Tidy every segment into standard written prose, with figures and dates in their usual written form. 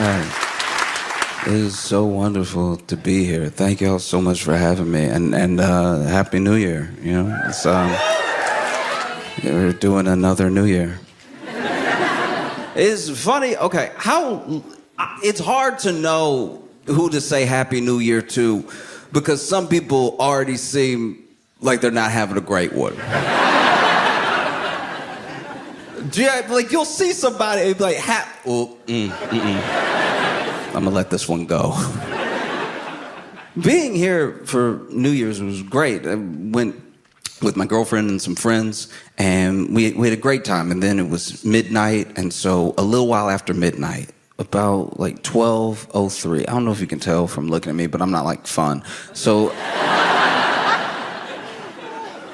right. It is so wonderful to be here. Thank you all so much for having me, and Happy New Year. You know, it's we're doing another New Year. It's funny. Okay, it's hard to know who to say Happy New Year to, because some people already seem like they're not having a great one. Yeah, like you'll see somebody and be like, I'm gonna let this one go. Being here for New Year's was great. I went with my girlfriend and some friends, and we had a great time. And then it was midnight, and so a little while after midnight, about like 12:03. I don't know if you can tell from looking at me, but I'm not like fun. So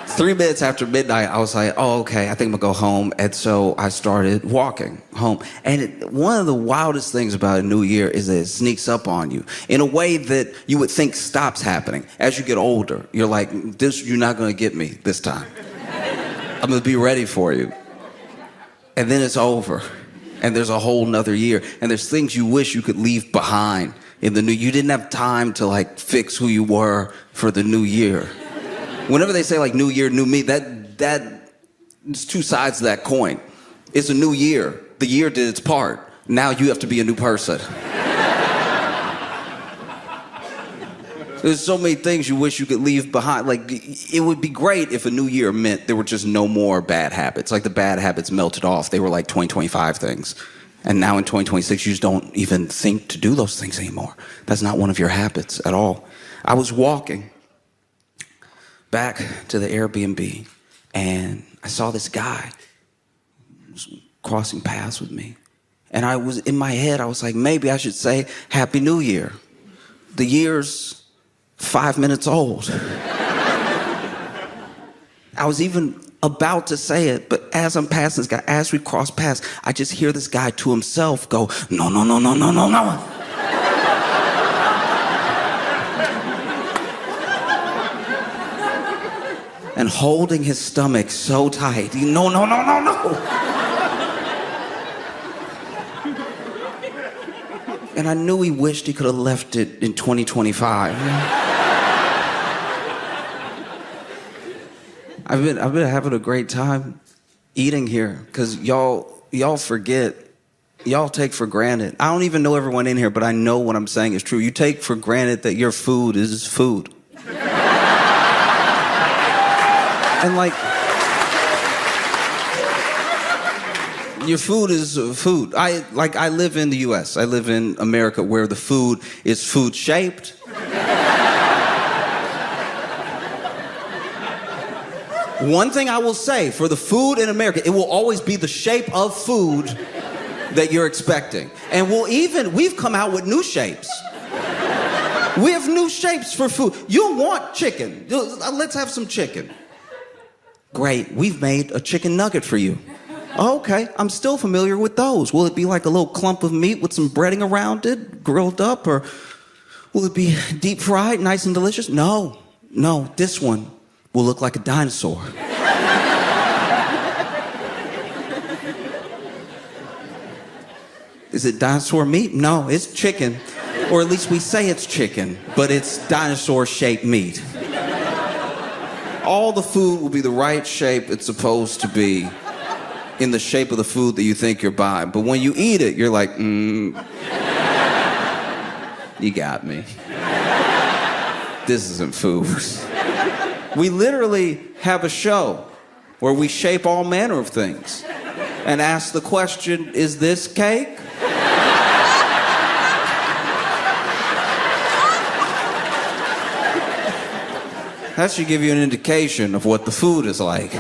3 minutes after midnight, I was like, oh, okay, I think I'm gonna go home. And so I started walking home. And one of the wildest things about a new year is that it sneaks up on you in a way that you would think stops happening. As you get older, you're like, you're not gonna get me this time. I'm gonna be ready for you. And then it's over. And there's a whole nother year. And there's things you wish you could leave behind in the new. You didn't have time to like fix who you were for the new year. Whenever they say like new year, new me, there's two sides to that coin. It's a new year. The year did its part. Now you have to be a new person. There's so many things you wish you could leave behind. Like, it would be great if a new year meant there were just no more bad habits. Like the bad habits melted off. They were like 2025 things. And now in 2026, you just don't even think to do those things anymore. That's not one of your habits at all. I was walking back to the Airbnb, and I saw this guy crossing paths with me. And I was, in my head, I was like, maybe I should say Happy New Year. The year's 5 minutes old. I was even about to say it, but as I'm passing this guy, as we cross paths, I just hear this guy to himself go, no, no, no, no, no, no, no. And holding his stomach so tight. No, no, no, no, no. And I knew he wished he could have left it in 2025. I've been having a great time eating here, because y'all forget, y'all take for granted. I don't even know everyone in here, but I know what I'm saying is true. You take for granted that your food is food. And like, your food is food. I live in the US. I live in America, where the food is food shaped. One thing I will say for the food in America, it will always be the shape of food that you're expecting. And we've come out with new shapes. We have new shapes for food. You'll want chicken. Let's have some chicken. Great, we've made a chicken nugget for you. Okay, I'm still familiar with those. Will it be like a little clump of meat with some breading around it, grilled up, or will it be deep fried, nice and delicious? No, this one will look like a dinosaur. Is it dinosaur meat? No, it's chicken. Or at least we say it's chicken, but it's dinosaur-shaped meat. All the food will be the right shape it's supposed to be, in the shape of the food that you think you're buying. But when you eat it, you're like, you got me. This isn't food. We literally have a show where we shape all manner of things and ask the question, is this cake? That should give you an indication of what the food is like.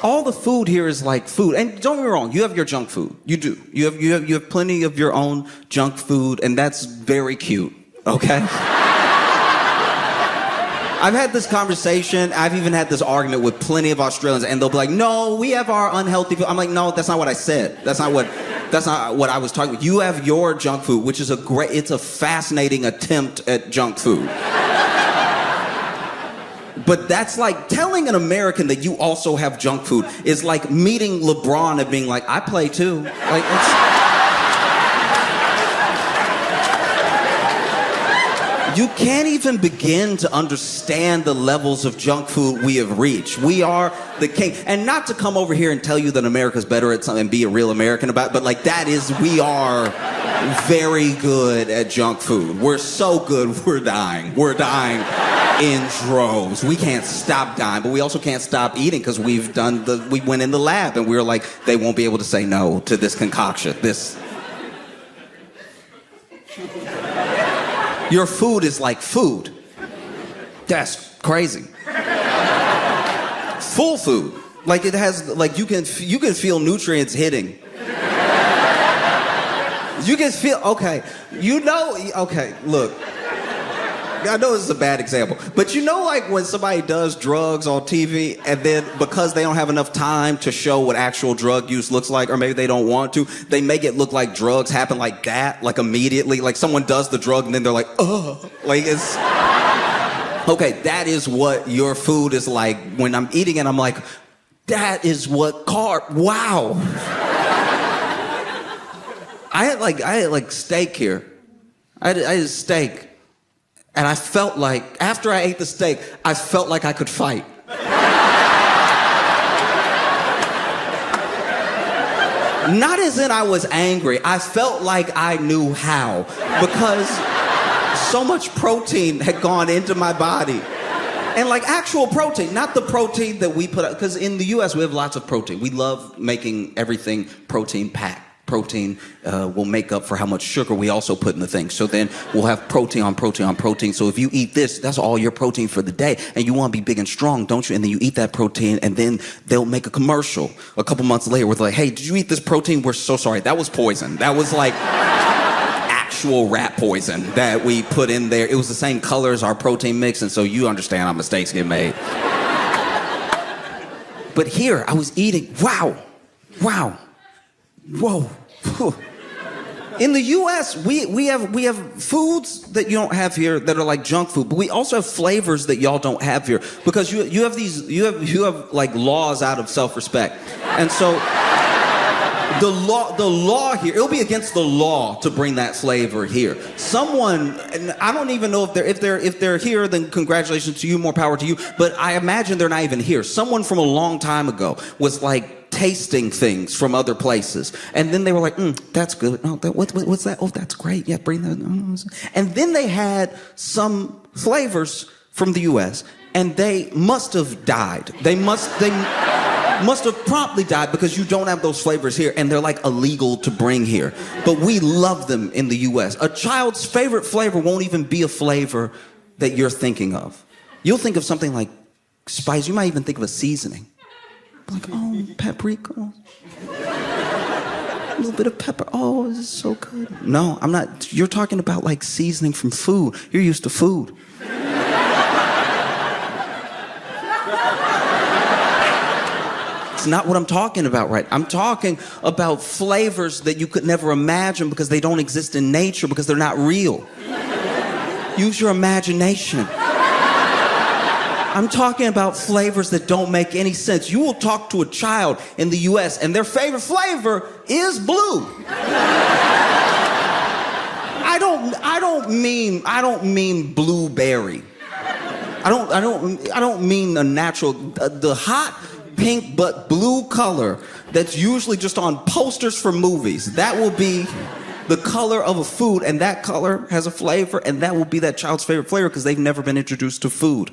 All the food here is like food. And don't get me wrong, you have your junk food. You do. You have plenty of your own junk food, and that's very cute, okay? I've had this conversation, I've even had this argument with plenty of Australians, and they'll be like, no, we have our unhealthy food. I'm like, no, that's not what I said. That's not what I was talking about. You have your junk food, which is it's a fascinating attempt at junk food. But that's like telling an American that you also have junk food is like meeting LeBron and being like, I play too. Like, it's... You can't even begin to understand the levels of junk food we have reached. We are the king. And not to come over here and tell you that America's better at something and be a real American about it, but like we are very good at junk food. We're so good, we're dying. We're dying in droves. We can't stop dying, but we also can't stop eating because we went in the lab and we were like, they won't be able to say no to this concoction. Your food is like food. That's crazy. Full food. Like it has, like you can feel nutrients hitting. You can feel, okay, look. I know this is a bad example, but like when somebody does drugs on TV and then because they don't have enough time to show what actual drug use looks like, or maybe they don't want to, they make it look like drugs happen like that, like immediately, like someone does the drug and then they're like, oh, like it's... Okay, that is what your food is like. When I'm eating it, I'm like, that is what wow. I had steak here. I had steak. And I felt like, after I ate the steak, I felt like I could fight. Not as in I was angry. I felt like I knew how. Because so much protein had gone into my body. And like actual protein, not the protein that we put out. Because in the US, we have lots of protein. We love making everything protein-packed. Protein will make up for how much sugar we also put in the thing. So then we'll have protein on protein on protein. So if you eat this, that's all your protein for the day. And you want to be big and strong, don't you? And then you eat that protein and then they'll make a commercial a couple months later where they're like, hey, did you eat this protein? We're so sorry. That was poison. That was like actual rat poison that we put in there. It was the same color as our protein mix. And so you understand how mistakes get made. But here I was eating, wow. Whoa. In the US, we have foods that you don't have here that are like junk food, but we also have flavors that y'all don't have here because you have like laws out of self-respect. And so the law here, it'll be against the law to bring that flavor here. Someone, and I don't even know if they're here, then congratulations to you, more power to you, but I imagine they're not even here. Someone from a long time ago was like tasting things from other places. And then they were like, that's good. Oh, what's that? Oh, that's great. Yeah, bring that. And then they had some flavors from the US and they must have died. They must have promptly died because you don't have those flavors here and they're like illegal to bring here. But we love them in the US. A child's favorite flavor won't even be a flavor that you're thinking of. You'll think of something like spice. You might even think of a seasoning. Like, oh, paprika. A little bit of pepper. Oh, this is so good. No, I'm not. You're talking about like seasoning from food. You're used to food. It's not what I'm talking about, right? I'm talking about flavors that you could never imagine because they don't exist in nature because they're not real. Use your imagination. I'm talking about flavors that don't make any sense. You will talk to a child in the US and their favorite flavor is blue. I don't mean blueberry. I don't mean a natural, the hot pink but blue color that's usually just on posters for movies. That will be the color of a food, and that color has a flavor, and that will be that child's favorite flavor because they've never been introduced to food.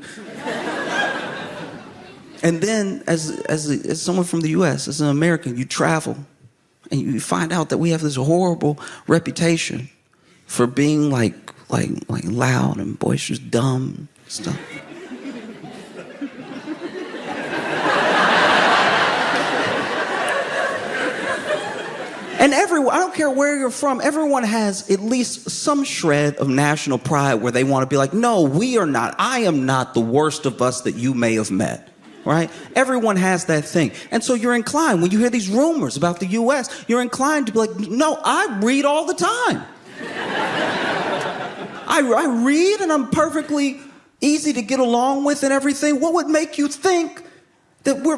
And then, as someone from the US, as an American, you travel, and you find out that we have this horrible reputation for being like loud and boisterous, dumb stuff. And everyone, I don't care where you're from, everyone has at least some shred of national pride where they want to be like, no, we are not. I am not the worst of us that you may have met. Right? Everyone has that thing. And so you're inclined, when you hear these rumors about the US, you're inclined to be like, no, I read all the time. I read and I'm perfectly easy to get along with and everything. What would make you think that we're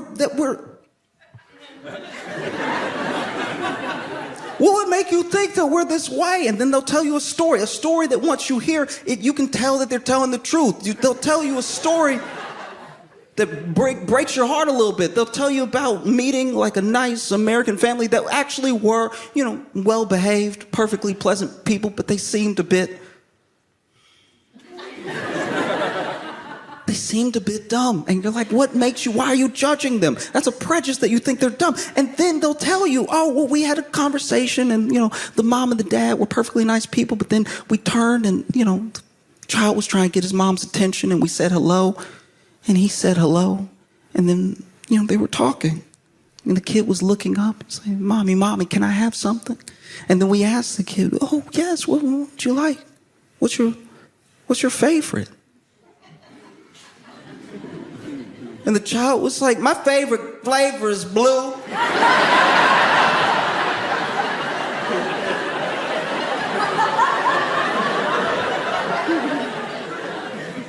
What would make you think that we're this way? And then they'll tell you a story that once you hear it, you can tell that they're telling the truth. They'll tell you a story that breaks your heart a little bit. They'll tell you about meeting like a nice American family that actually were, well-behaved, perfectly pleasant people, but they seemed a bit dumb. And you're like, why are you judging them? That's a prejudice that you think they're dumb. And then they'll tell you, we had a conversation and, the mom and the dad were perfectly nice people, but then we turned and, the child was trying to get his mom's attention and we said hello. And he said hello. And then, they were talking. And the kid was looking up and saying, Mommy, can I have something? And then we asked the kid, oh, yes, what would you like? What's your favorite? And the child was like, my favorite flavor is blue.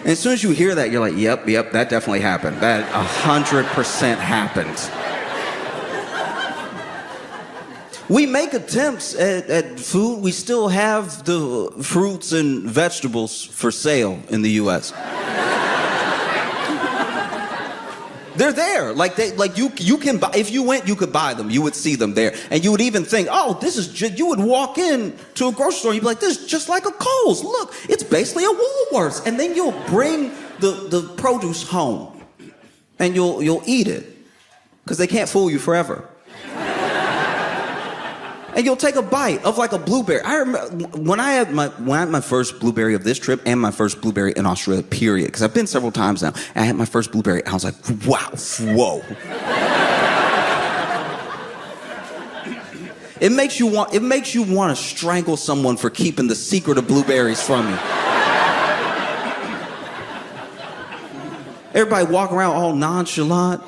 And as soon as you hear that, you're like, yep, that definitely happened. That 100% happened. We make attempts at food. We still have the fruits and vegetables for sale in the U.S. They're there. You can buy, if you went, you could buy them. You would see them there. And you would even think, you would walk in to a grocery store and you'd be like, this is just like a Kohl's. Look, it's basically a Woolworths. And then you'll bring the produce home and you'll eat it because they can't fool you forever. And you'll take a bite of like a blueberry. I remember when I had my first blueberry of this trip and my first blueberry in Australia, period. Because I've been several times now. And I had my first blueberry and I was like, wow, whoa. It makes you want to strangle someone for keeping the secret of blueberries from you. Everybody walking around all nonchalant.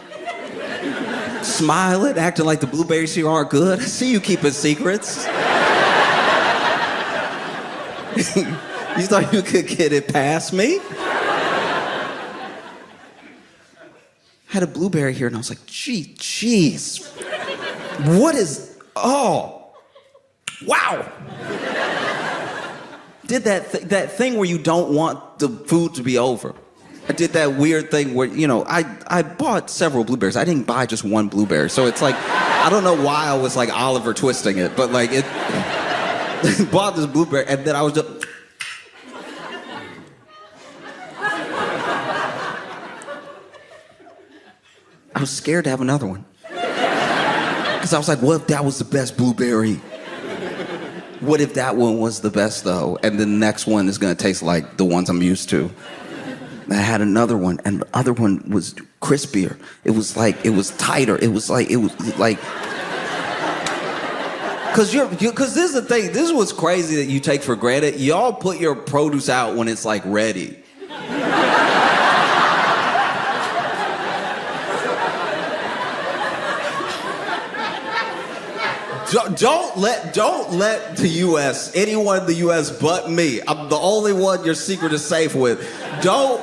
Smiling, acting like the blueberries here aren't good. I see you keeping secrets. You thought you could get it past me? Had a blueberry here and I was like, jeez. What is, wow. Did that thing where you don't want the food to be over. I did that weird thing where, I bought several blueberries. I didn't buy just one blueberry. So it's like, I don't know why I was like Oliver twisting it, but like bought this blueberry and then I was just... I was scared to have another one. Because I was like, what if that was the best blueberry? What if that one was the best though? And the next one is gonna taste like the ones I'm used to. I had another one, and the other one was crispier. It was tighter. Because this is the thing. This is what's crazy that you take for granted. Y'all put your produce out when it's like ready. Don't let the U.S., anyone in the U.S. but me, I'm the only one your secret is safe with. Don't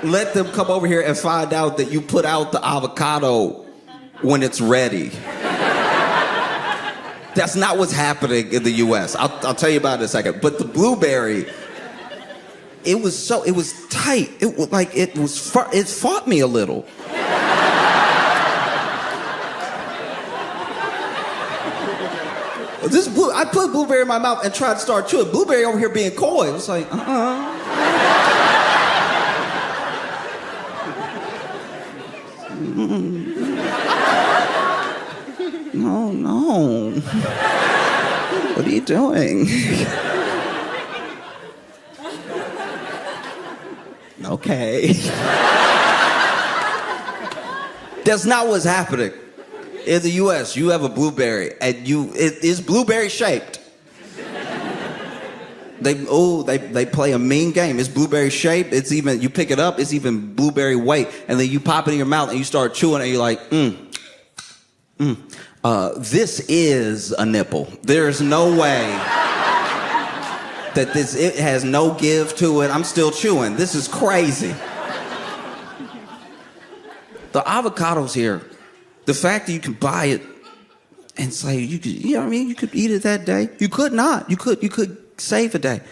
let them come over here and find out that you put out the avocado when it's ready. That's not what's happening in the U.S. I'll tell you about it in a second. But the blueberry, it was tight. It fought me a little. I put blueberry in my mouth and tried to start chewing. Blueberry over here being coy. It was like, No. What are you doing? Okay. That's not what's happening. In the U.S., you have a blueberry, and it is blueberry shaped. They play a mean game. It's blueberry shaped. It's even, you pick it up, it's even blueberry weight, and then you pop it in your mouth and you start chewing, and you're like, this is a nipple. There's no way that it has no give to it. I'm still chewing. This is crazy. The avocados here, the fact that you can buy it And it's like, you know what I mean? You could eat it that day. You could not. You could save a day.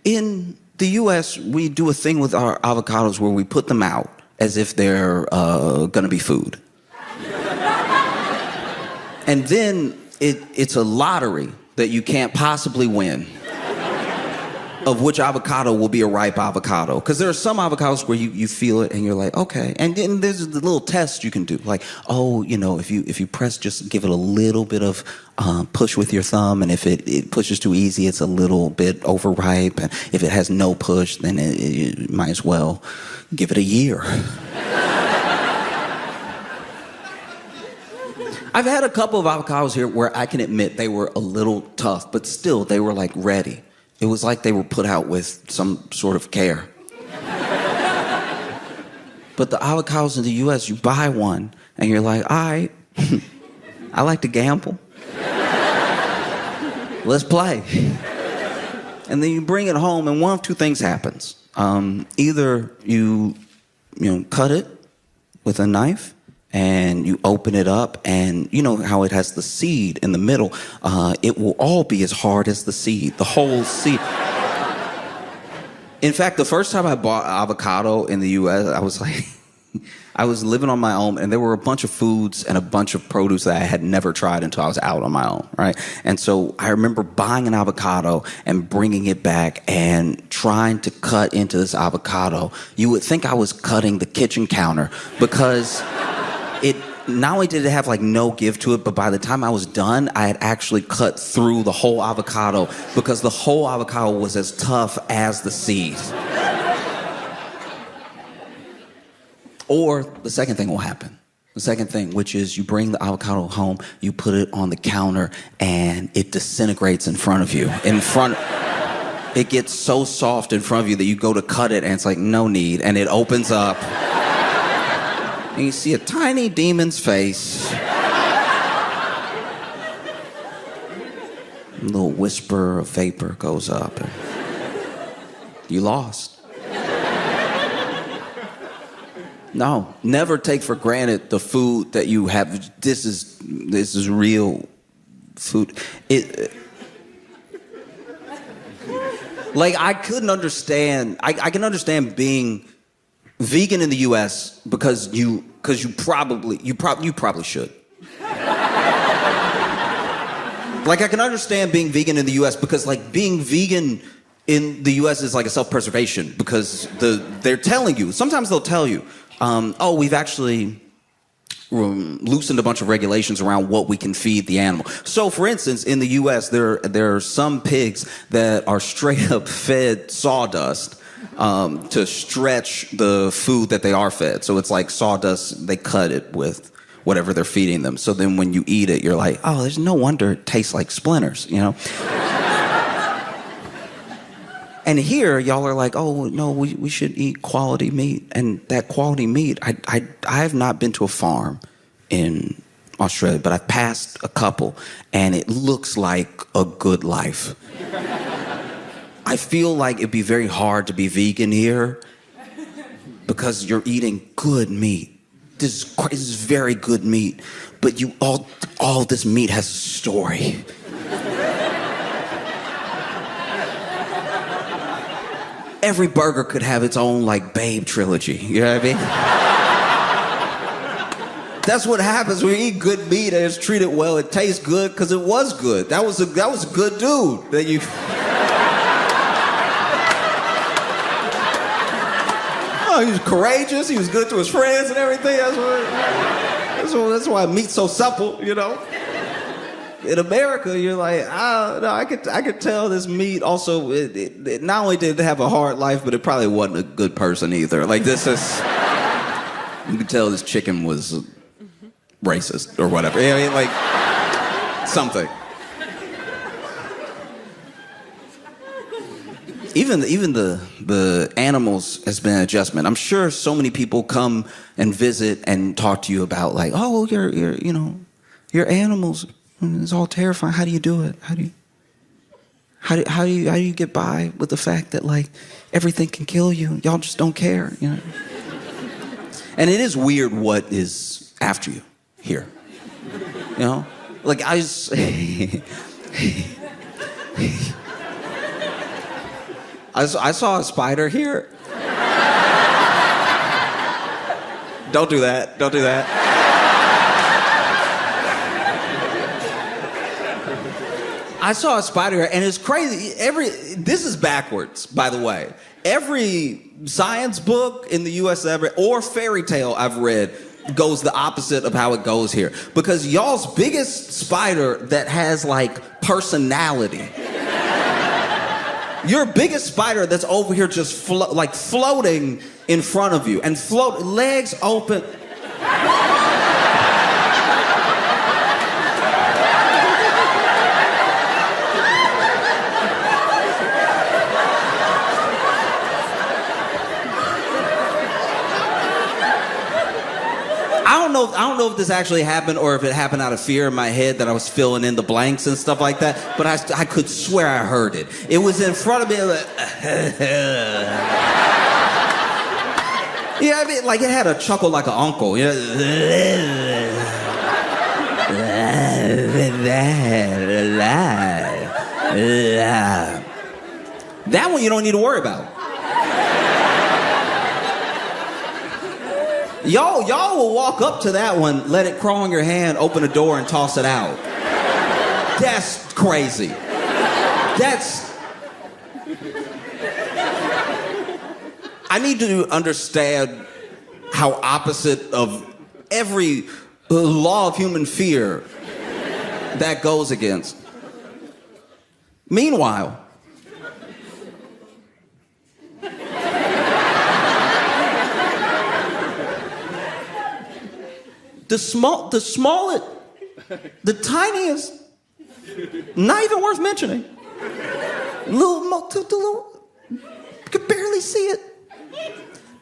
In the U.S., we do a thing with our avocados where we put them out as if they're going to be food. And then it's a lottery that you can't possibly win of which avocado will be a ripe avocado. Because there are some avocados where you feel it and you're like, okay. And then there's the little test you can do. Like, oh, you know, if you press, just give it a little bit of push with your thumb. And if it pushes too easy, it's a little bit overripe. And if it has no push, then it might as well give it a year. I've had a couple of avocados here where I can admit they were a little tough, but still they were like ready. It was like they were put out with some sort of care. But the avocados in the US, you buy one and you're like, all right, I like to gamble. Let's play. And then you bring it home and one of two things happens. Either you cut it with a knife and you open it up and you know how it has the seed in the middle. It will all be as hard as the seed, the whole seed. In fact, the first time I bought avocado in the US, I was like, I was living on my own and there were a bunch of foods and a bunch of produce that I had never tried until I was out on my own, right? And so I remember buying an avocado and bringing it back and trying to cut into this avocado. You would think I was cutting the kitchen counter because it not only did it have like no give to it, but by the time I was done, I had actually cut through the whole avocado because the whole avocado was as tough as the seed. Or the second thing will happen. The second thing, which is you bring the avocado home, you put it on the counter, and it disintegrates in front of you. It gets so soft in front of you that you go to cut it, and it's like, no need, and it opens up. And you see a tiny demon's face. A little whisper of vapor goes up. And you lost. No, never take for granted the food that you have. This is real food. Like I couldn't understand. I can understand being vegan in the U.S. because you probably should. Like I can understand being vegan in the U.S. because like being vegan in the U.S. is like a self-preservation because they're telling you. Sometimes they'll tell you, oh, we've actually loosened a bunch of regulations around what we can feed the animal. So, for instance, in the U.S., there are some pigs that are straight up fed sawdust to stretch the food that they are fed. So it's like sawdust, they cut it with whatever they're feeding them. So then when you eat it, you're like, oh, there's no wonder it tastes like splinters, you know? And here, y'all are like, oh, no, we should eat quality meat. And that quality meat, I have not been to a farm in Australia, but I've passed a couple, and it looks like a good life. I feel like it'd be very hard to be vegan here because you're eating good meat. This is very good meat, but all this meat has a story. Every burger could have its own, like, Babe trilogy. You know what I mean? That's what happens when you eat good meat and it's treated well. It tastes good because it was good. That was a good dude that you... Oh, he was courageous. He was good to his friends and everything. That's why meat's so supple, you know? In America, you're like, no, I could tell this meat also, it not only did it have a hard life, but it probably wasn't a good person either. Like you could tell this chicken was racist or whatever. You know what I mean? Like, something. Even the animals has been an adjustment. I'm sure so many people come and visit and talk to you about like, oh, your animals. It's all terrifying. How do you do it? How do you get by with the fact that like everything can kill you? Y'all just don't care, you know? And it is weird what is after you here. You know? Like, I saw a spider here. Don't do that. Don't do that. I saw a spider here, and it's crazy. This is backwards, by the way. Every science book in the U.S. or fairy tale I've read goes the opposite of how it goes here. Because y'all's biggest spider that has, like, personality. Your biggest spider that's over here just floating in front of you. And legs open. I don't know if this actually happened or if it happened out of fear in my head that I was filling in the blanks and stuff like that, but I could swear I heard it. It was in front of me. Like, yeah, I mean, like it had a chuckle like an uncle. You know? That one you don't need to worry about. Y'all will walk up to that one, let it crawl in your hand, open the door, and toss it out. That's crazy. I need to understand how opposite of every law of human fear that goes against. Meanwhile, the smallest, the tiniest, not even worth mentioning. You could barely see it.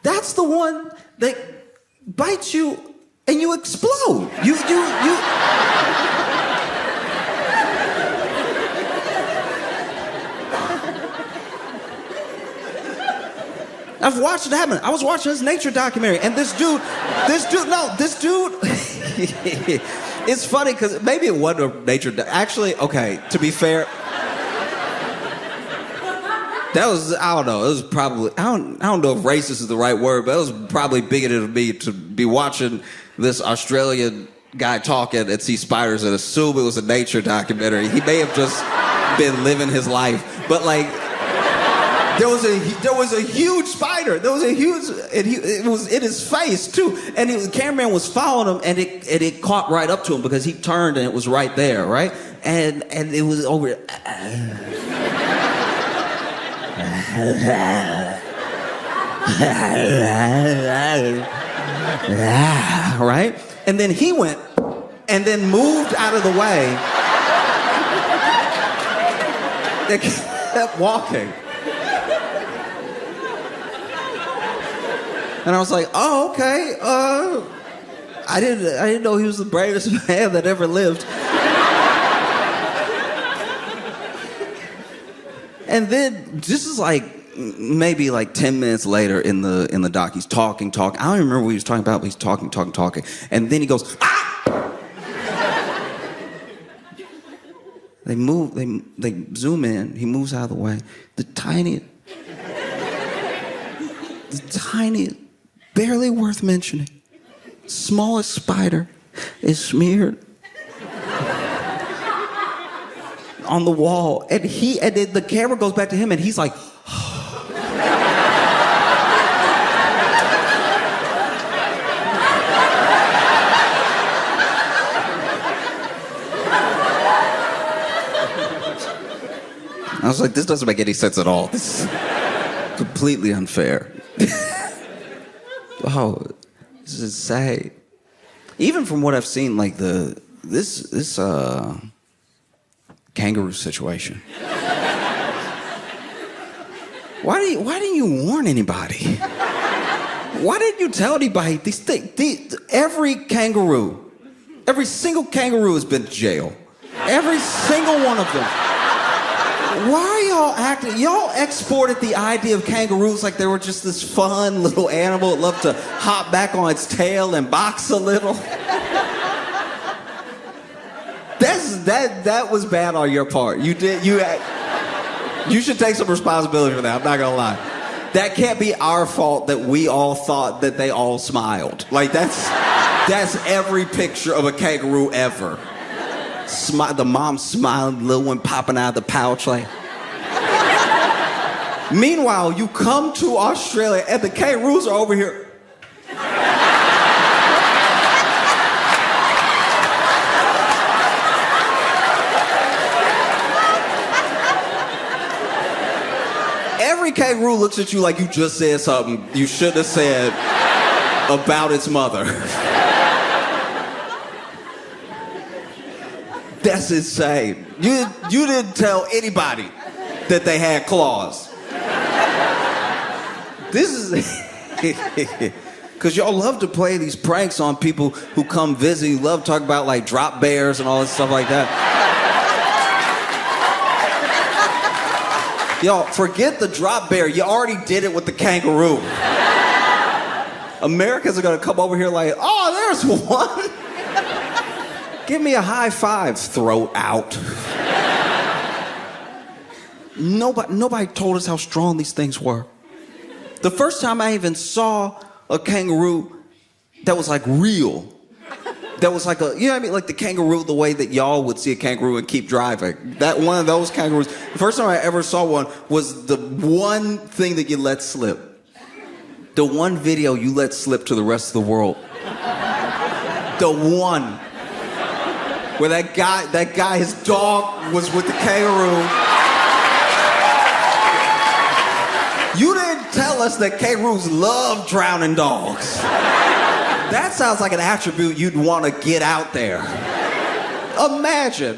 That's the one that bites you and you explode. You. I've watched it happen. I was watching this nature documentary, and this dude. It's funny because maybe it wasn't a nature. Actually, okay. To be fair, that was, I don't know. It was probably, I don't know if racist is the right word, but it was probably bigoted of me to be watching this Australian guy talking and see spiders and assume it was a nature documentary. He may have just been living his life, but like. There was a huge spider. It was in his face too. And the cameraman was following him, and it caught right up to him because he turned and it was right there, right? And it was over. Right? And then he went and then moved out of the way. They kept walking. And I was like, oh, okay. I didn't know he was the bravest man that ever lived. And then this is like maybe like 10 minutes later in the doc, he's talking. I don't even remember what he was talking about, but he's talking. And then he goes, ah! They zoom in, he moves out of the way. The tiniest, barely worth mentioning, smallest spider is smeared on the wall, and then the camera goes back to him, and he's like, I was like, this doesn't make any sense at all. This is completely unfair. Oh, this is sad. Even from what I've seen, like this kangaroo situation. Why didn't you warn anybody? Why didn't you tell anybody? Every single kangaroo has been to jail. Every single one of them. Why are y'all acting? Y'all exported the idea of kangaroos like they were just this fun little animal that loved to hop back on its tail and box a little. That That was bad on your part. You should take some responsibility for that. I'm not gonna lie. That can't be our fault that we all thought that they all smiled. Like that's every picture of a kangaroo ever. The mom smiling, the little one popping out of the pouch like. Meanwhile, you come to Australia and the kangaroos are over here. Every kangaroo looks at you like you just said something you shouldn't have said about its mother. That's insane. You didn't tell anybody that they had claws. This is... Because y'all love to play these pranks on people who come visit. You love to talk about, like, drop bears and all this stuff like that. Y'all, forget the drop bear. You already did it with the kangaroo. Americans are going to come over here like, oh, there's one. Give me a high five, throat out. Nobody told us how strong these things were. The first time I even saw a kangaroo that was like real, that was like you know what I mean? Like the kangaroo, the way that y'all would see a kangaroo and keep driving. That one of those kangaroos. The first time I ever saw one was the one thing that you let slip. The one video you let slip to the rest of the world. The one. Where that guy, his dog was with the kangaroo. You didn't tell us that kangaroos love drowning dogs. That sounds like an attribute you'd want to get out there. Imagine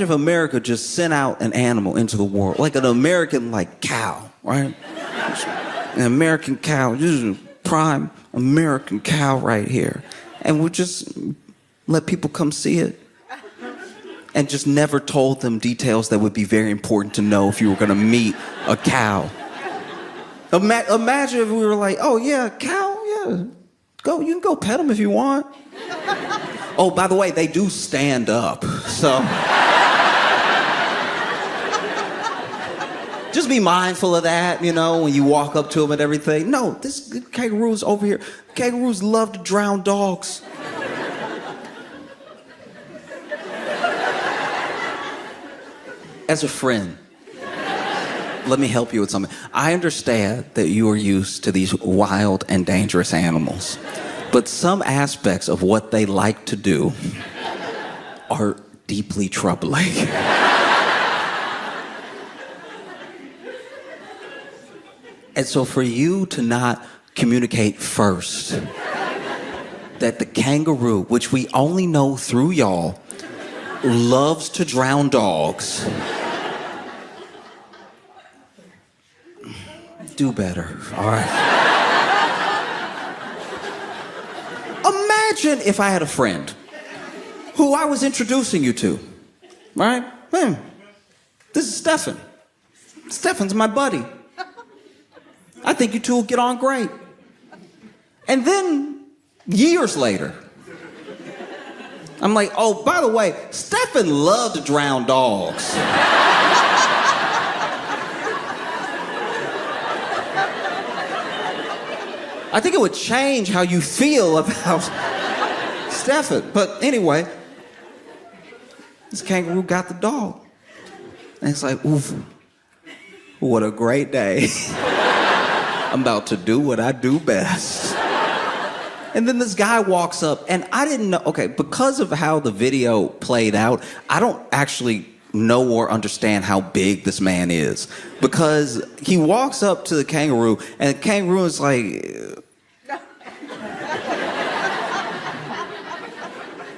if America just sent out an animal into the world, like an American, like, cow, right? An American cow, this is a prime American cow right here. And we just let people come see it. And just never told them details that would be very important to know if you were going to meet a cow. Imagine if we were like, oh yeah, cow, yeah. You can go pet them if you want. Oh, by the way, they do stand up, so. Just be mindful of that, you know, when you walk up to them and everything. No, this kangaroo's over here. Kangaroos love to drown dogs. As a friend, let me help you with something. I understand that you are used to these wild and dangerous animals, but some aspects of what they like to do are deeply troubling. And so for you to not communicate first that the kangaroo, which we only know through y'all, loves to drown dogs. Do better, all right? Imagine if I had a friend who I was introducing you to, right? This is Stefan. Stefan's my buddy. I think you two will get on great. And then, years later, I'm like, oh, by the way, Stefan loved to drown dogs. I think it would change how you feel about Stefan. But anyway, this kangaroo got the dog. And it's like, oof, what a great day. I'm about to do what I do best. And then this guy walks up, and I didn't know, okay, because of how the video played out, I don't actually know or understand how big this man is. Because he walks up to the kangaroo, and the kangaroo is like,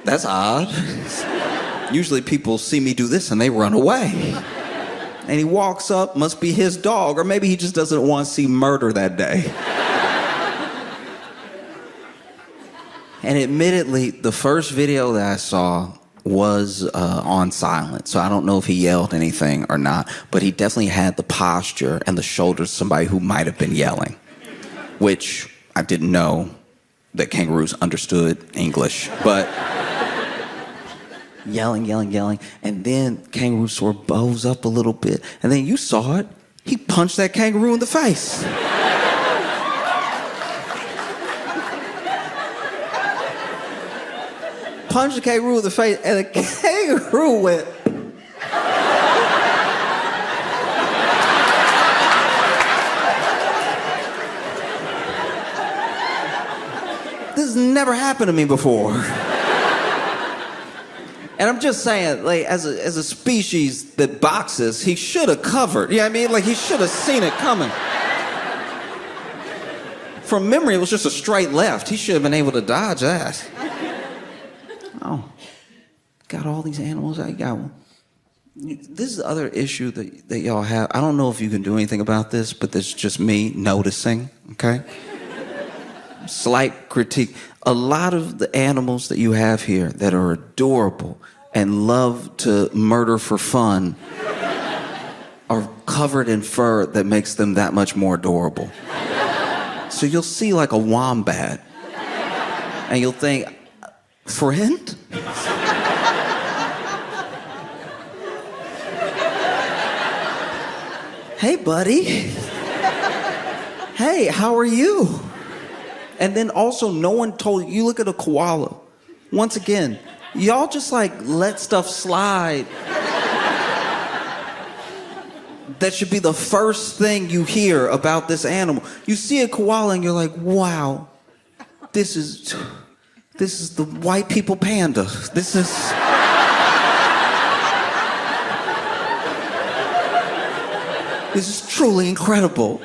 that's odd. Usually people see me do this and they run away. And he walks up, must be his dog, or maybe he just doesn't want to see murder that day. And admittedly, the first video that I saw was on silent, so I don't know if he yelled anything or not, but he definitely had the posture and the shoulders of somebody who might have been yelling, which I didn't know that kangaroos understood English, but yelling, and then kangaroo sort of bows up a little bit, and then you saw it. He punched that kangaroo in the face. Punched the kangaroo in the face, and the kangaroo went. This has never happened to me before. And I'm just saying, like, as a species that boxes, he should have covered. You know what I mean? Like, he should have seen it coming. From memory, it was just a straight left. He should have been able to dodge that. Oh, got all these animals. I got one. This is the other issue that y'all have. I don't know if you can do anything about this, but this is just me noticing, okay? Slight critique. A lot of the animals that you have here that are adorable and love to murder for fun are covered in fur that makes them that much more adorable. So you'll see like a wombat and you'll think, friend? Hey, buddy. Hey, how are you? And then also, no one told you. You look at a koala. Once again, y'all just like let stuff slide. That should be the first thing you hear about this animal. You see a koala and you're like, wow, this is the white people panda. This is truly incredible.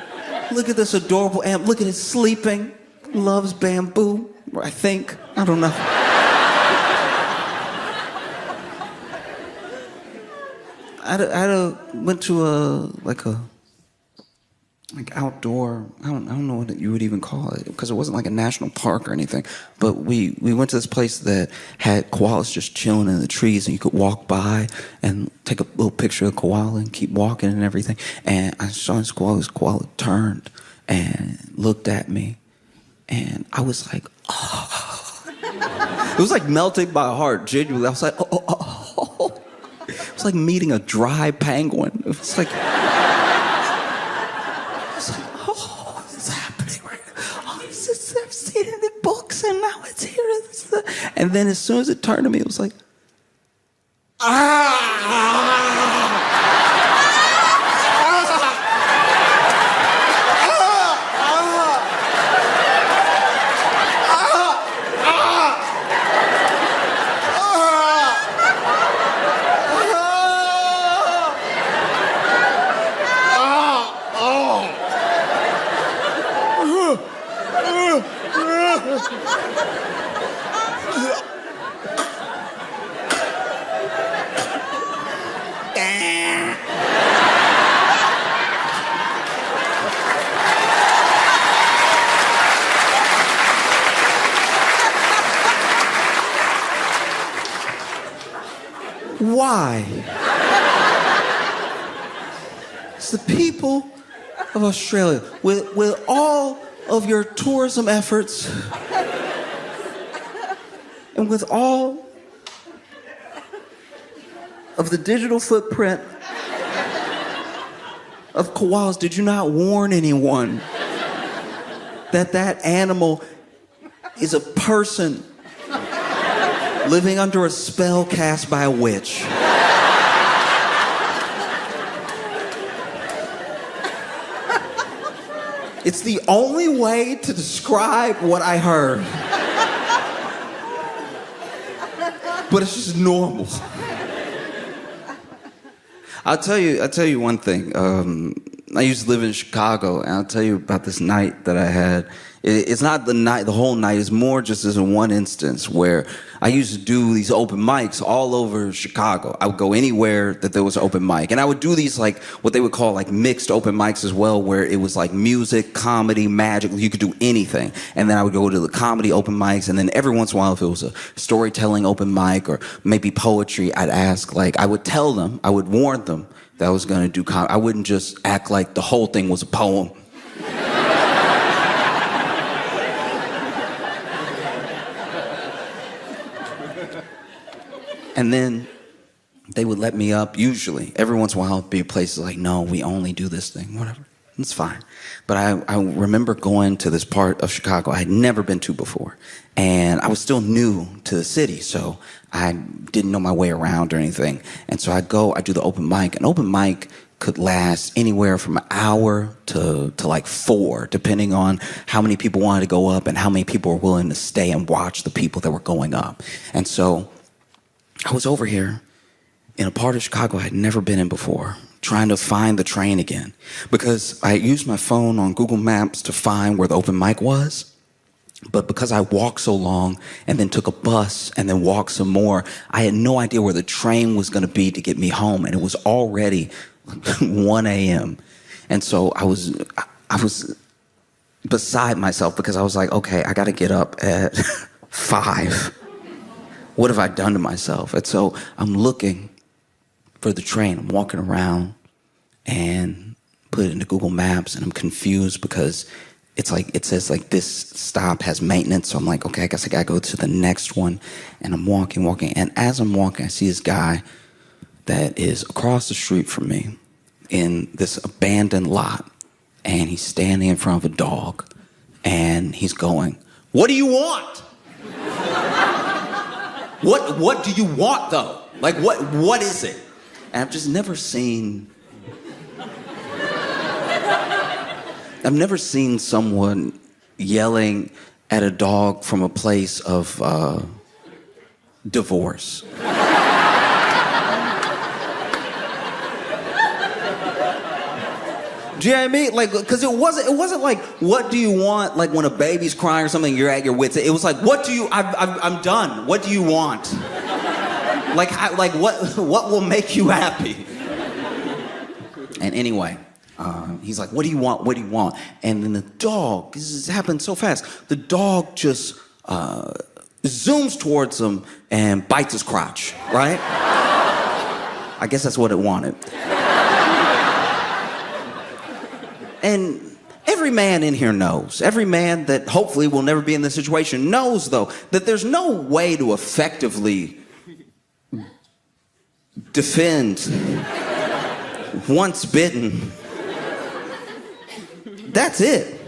Look at this adorable animal. Look at it sleeping. Loves bamboo, I think. I don't know. I went to a outdoor, I don't know what you would even call it, because it wasn't like a national park or anything, but we went to this place that had koalas just chilling in the trees, and you could walk by and take a little picture of the koala and keep walking and everything. And I saw this koala turned and looked at me. And I was like, oh. It was like melting my heart, genuinely. I was like, oh. It was like meeting a dry penguin. It was like, oh, what's happening right now? Oh, I've seen it in books and now it's here. And then as soon as it turned to me, it was like, ah. Why? It's the people of Australia. With all of your tourism efforts and with all of the digital footprint of koalas, did you not warn anyone that that animal is a person living under a spell cast by a witch? It's the only way to describe what I heard. But it's just normal. I'll tell you one thing. I used to live in Chicago, and I'll tell you about this night that I had. It's not the whole night. It's more just as in one instance where I used to do these open mics all over Chicago. I would go anywhere that there was an open mic. And I would do these like what they would call like mixed open mics as well, where it was like music, comedy, magic. You could do anything. And then I would go to the comedy open mics. And then every once in a while, if it was a storytelling open mic or maybe poetry, I'd ask, like, I would tell them, I would warn them that I was going to do comedy. I wouldn't just act like the whole thing was a poem. And then they would let me up, usually. Every once in a while, it'd be places like, no, we only do this thing, whatever. It's fine. But I remember going to this part of Chicago I had never been to before. And I was still new to the city, so I didn't know my way around or anything. And so I do the open mic. An open mic could last anywhere from an hour to like 4, depending on how many people wanted to go up and how many people were willing to stay and watch the people that were going up. And so I was over here in a part of Chicago I had never been in before, trying to find the train again. Because I used my phone on Google Maps to find where the open mic was. But because I walked so long and then took a bus and then walked some more, I had no idea where the train was going to be to get me home. And it was already 1 a.m. And so I was beside myself because I was like, okay, I got to get up at 5. What have I done to myself? And so I'm looking for the train. I'm walking around and put it into Google Maps, and I'm confused because it's like, it says like this stop has maintenance. So I'm like, okay, I guess I gotta go to the next one. And I'm walking. And as I'm walking, I see this guy that is across the street from me in this abandoned lot. And he's standing in front of a dog and he's going, "What do you want? What do you want though? Like what is it?" And I've just never seen someone yelling at a dog from a place of divorce. Do you know what I mean? Like, because it wasn't like, what do you want? Like when a baby's crying or something, you're at your wits' end. It was like, I'm done. What do you want? Like what will make you happy? And anyway, he's like, what do you want? What do you want? And then the dog, this happened so fast, the dog just zooms towards him and bites his crotch, right? I guess that's what it wanted. And every man in here knows, every man that hopefully will never be in this situation knows, though, that there's no way to effectively defend once bitten. That's it.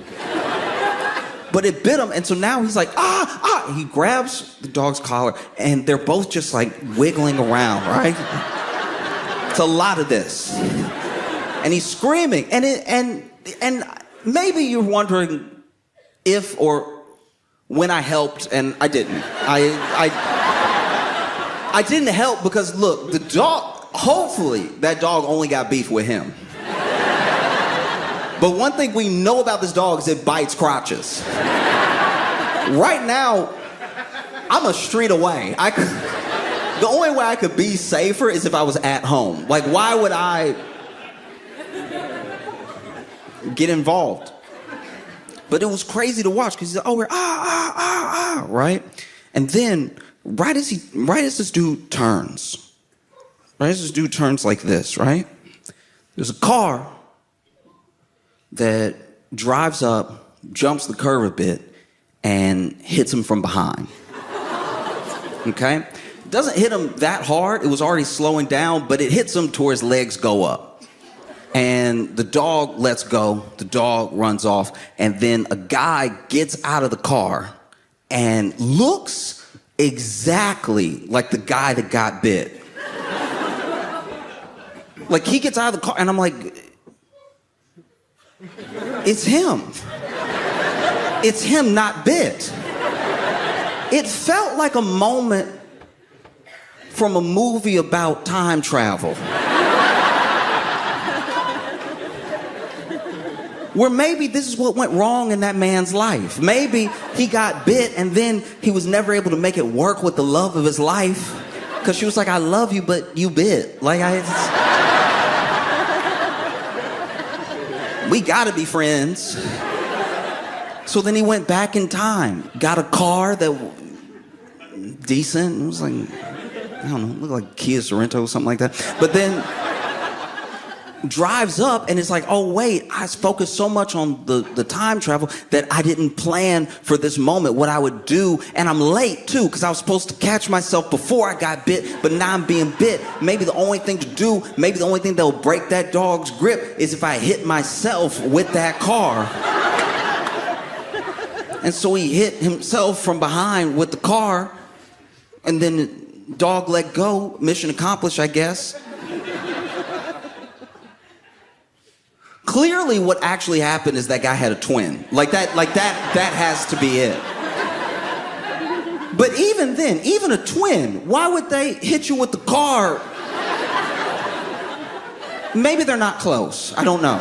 But it bit him, and so now he's like, ah! He grabs the dog's collar, and they're both just like wiggling around, right? It's a lot of this. And he's screaming, and maybe you're wondering if or when I helped, and I didn't. I didn't help because, look, the dog, hopefully that dog only got beef with him. But one thing we know about this dog is it bites crotches. Right now, I'm a street away. The only way I could be safer is if I was at home. Like, why would I get involved? But it was crazy to watch because he's like, oh, we're right? And then right as this dude turns like this, right? There's a car that drives up, jumps the curve a bit, and hits him from behind. Okay? It doesn't hit him that hard. It was already slowing down, but it hits him to where his legs go up. And the dog lets go, the dog runs off, and then a guy gets out of the car and looks exactly like the guy that got bit. Like, he gets out of the car, and I'm like, it's him. It's him not bit. It felt like a moment from a movie about time travel. Where maybe this is what went wrong in that man's life. Maybe he got bit and then he was never able to make it work with the love of his life. Because she was like, I love you, but you bit. Like, we gotta be friends. So then he went back in time, got a car that decent. It was like, I don't know, looked like Kia Sorrento or something like that. But then drives up and it's like, oh wait, I focused so much on the time travel that I didn't plan for this moment, what I would do, and I'm late too, because I was supposed to catch myself before I got bit, but now I'm being bit. Maybe the only thing to do, maybe the only thing that'll break that dog's grip is if I hit myself with that car. And so he hit himself from behind with the car, and then the dog let go, mission accomplished, I guess. Clearly what actually happened is that guy had a twin. That has to be it. But even then, even a twin, why would they hit you with the car? Maybe they're not close. I don't know.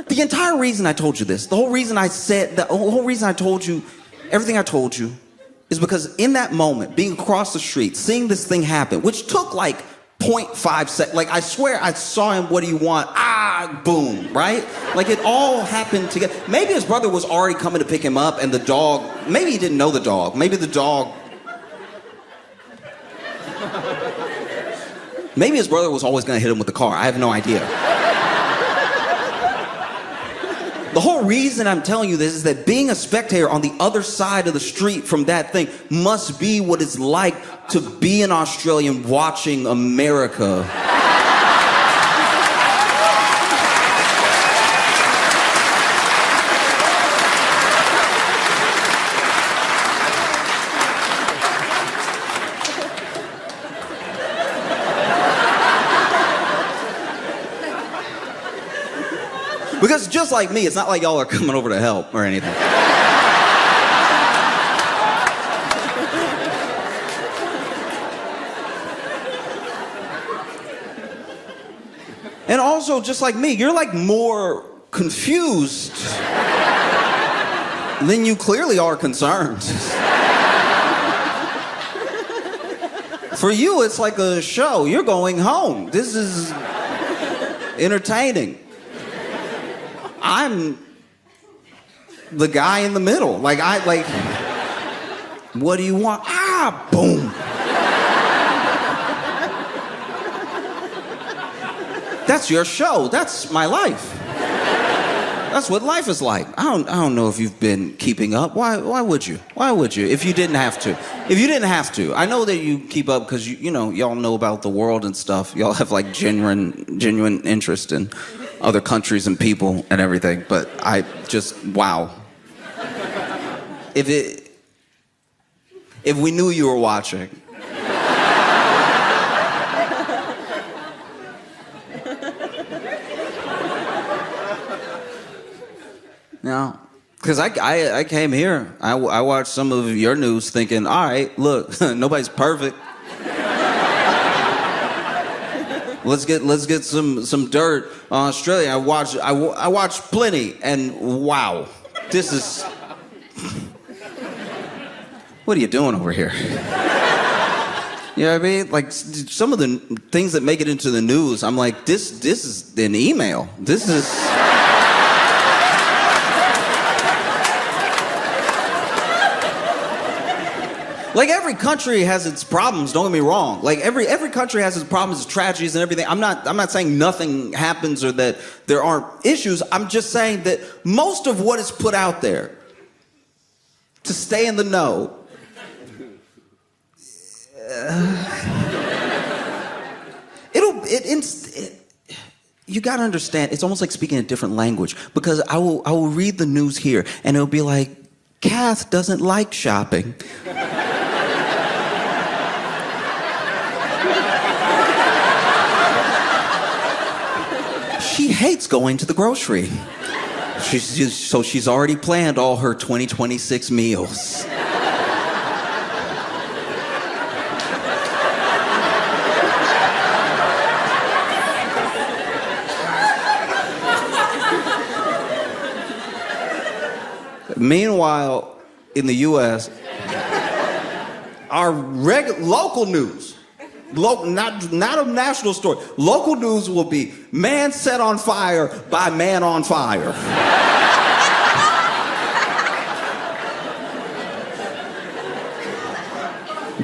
The entire reason I told you this, the whole reason I told you everything I told you is because in that moment, being across the street, seeing this thing happen, which took like 0.5 seconds. Like, I swear I saw him, what do you want? Ah, boom, right? Like, it all happened together. Maybe his brother was already coming to pick him up, and the dog, maybe he didn't know the dog. Maybe the dog... Maybe his brother was always going to hit him with the car. I have no idea. The whole reason I'm telling you this is that being a spectator on the other side of the street from that thing must be what it's like to be an Australian watching America. Because just like me, it's not like y'all are coming over to help or anything. And also, just like me, you're like more confused than you clearly are concerned. For you, it's like a show. You're going home. This is entertaining. I'm the guy in the middle. What do you want? Ah, boom. That's your show. That's my life. That's what life is like. I don't know if you've been keeping up. Why would you? Why would you if you didn't have to? If you didn't have to. I know that you keep up because y'all know about the world and stuff. Y'all have like genuine interest in other countries and people and everything, but I just, wow. If we knew you were watching. Now, because I came here, I watched some of your news thinking, all right, look, nobody's perfect. Let's get some dirt on Australia. I watched plenty, and wow, this is. What are you doing over here? You know what I mean? Like some of the things that make it into the news, I'm like, this is an email. This is. Like every country has its problems, don't get me wrong. Like every country has its problems, its tragedies and everything. I'm not saying nothing happens or that there aren't issues. I'm just saying that most of what is put out there to stay in the know you gotta understand, it's almost like speaking a different language, because I will read the news here and it'll be like, Kath doesn't like shopping. She hates going to the grocery. So she's already planned all her 2026 meals. Meanwhile, in the U.S., our local news, not a national story, local news will be man set on fire by man on fire.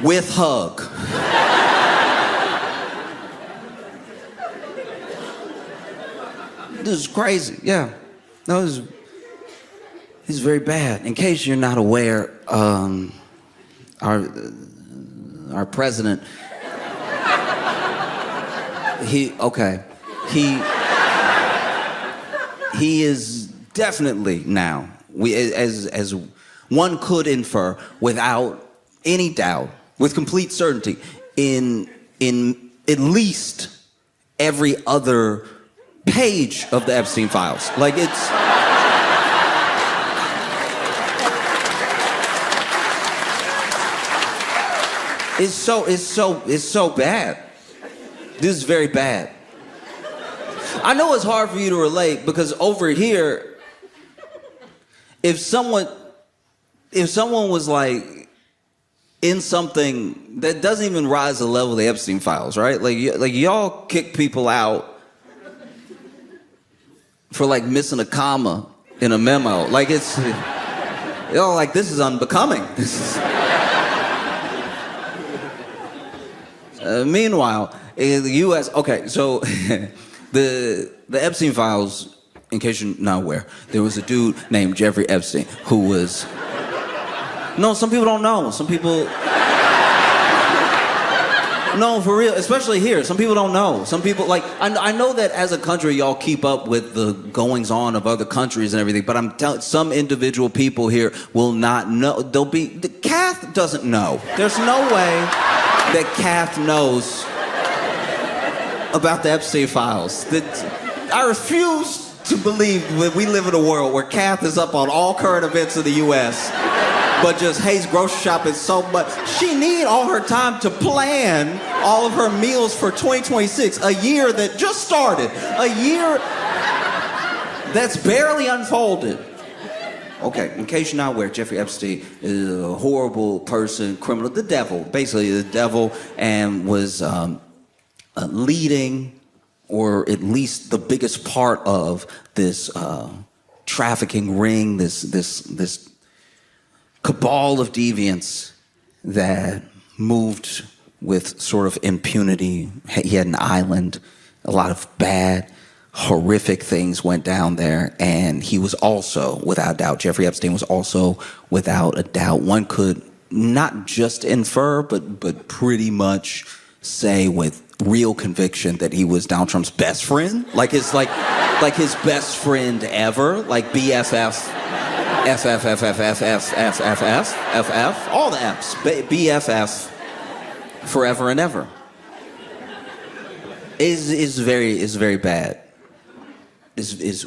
With hug. This is crazy. Yeah. No, this is very bad. In case you're not aware, our president, he is definitely now, as one could infer without any doubt, with complete certainty, in at least every other page of the Epstein files. Like it's so bad. This is very bad. I know it's hard for you to relate because over here, if someone was like in something that doesn't even rise to the level of the Epstein files, right? Like y'all kick people out for like missing a comma in a memo. Like it's, y'all like, this is unbecoming. This is... meanwhile, in the U.S., okay, so the Epstein files, in case you're not aware, there was a dude named Jeffrey Epstein who was... No, some people don't know. Some people... No, for real, especially here. Some people don't know. Some people, like, I know that as a country, y'all keep up with the goings-on of other countries and everything, but I'm telling some individual people here will not know. Kath doesn't know. There's no way that Kath knows about the Epstein files. I refuse to believe that we live in a world where Kath is up on all current events in the U.S., but just hates grocery shopping so much. She need all her time to plan all of her meals for 2026, a year that just started, a year that's barely unfolded. Okay, in case you're not aware, Jeffrey Epstein is a horrible person, criminal, the devil, basically the devil, and was leading, or at least the biggest part of this trafficking ring, this cabal of deviants that moved with sort of impunity. He had an island, a lot of bad, horrific things went down there, and he was also, without doubt, Jeffrey Epstein was also, without a doubt, one could not just infer, but pretty much say with real conviction that he was Donald Trump's best friend, like his best friend ever, like BFF. FF, all the F's, BFF, forever and ever. Is very bad. It's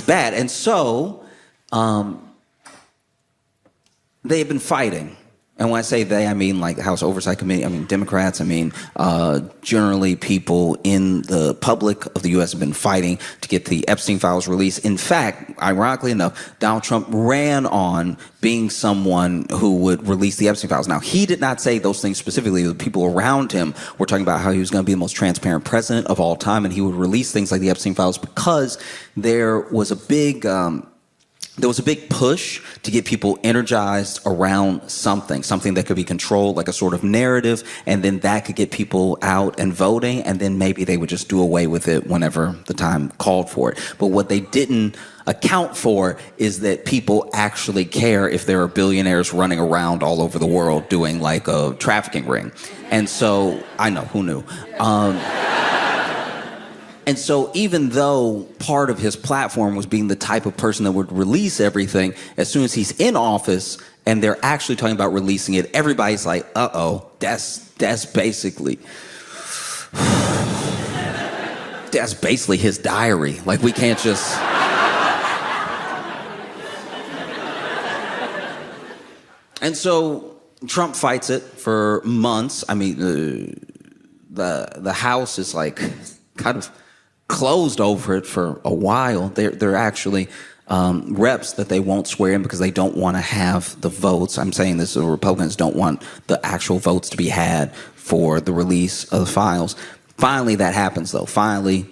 bad, and so they've been fighting. And when I say they, I mean like the House Oversight Committee, I mean Democrats, I mean generally people in the public of the U.S. have been fighting to get the Epstein files released. In fact, ironically enough, Donald Trump ran on being someone who would release the Epstein files. Now, he did not say those things specifically. The people around him were talking about how he was going to be the most transparent president of all time, and he would release things like the Epstein files because there was a big push to get people energized around something that could be controlled, like a sort of narrative, and then that could get people out and voting, and then maybe they would just do away with it whenever the time called for it. But what they didn't account for is that people actually care if there are billionaires running around all over the world doing like a trafficking ring. And so, I know, who knew? And so even though part of his platform was being the type of person that would release everything, as soon as he's in office and they're actually talking about releasing it, everybody's like, uh-oh, that's basically his diary. Like, we can't just... And so Trump fights it for months. I mean, the House is like kind of closed over it for a while. They're actually reps that they won't swear in because they don't want to have the votes. I'm saying this, the Republicans don't want the actual votes to be had for the release of the files. Finally, that happens, though. Finally,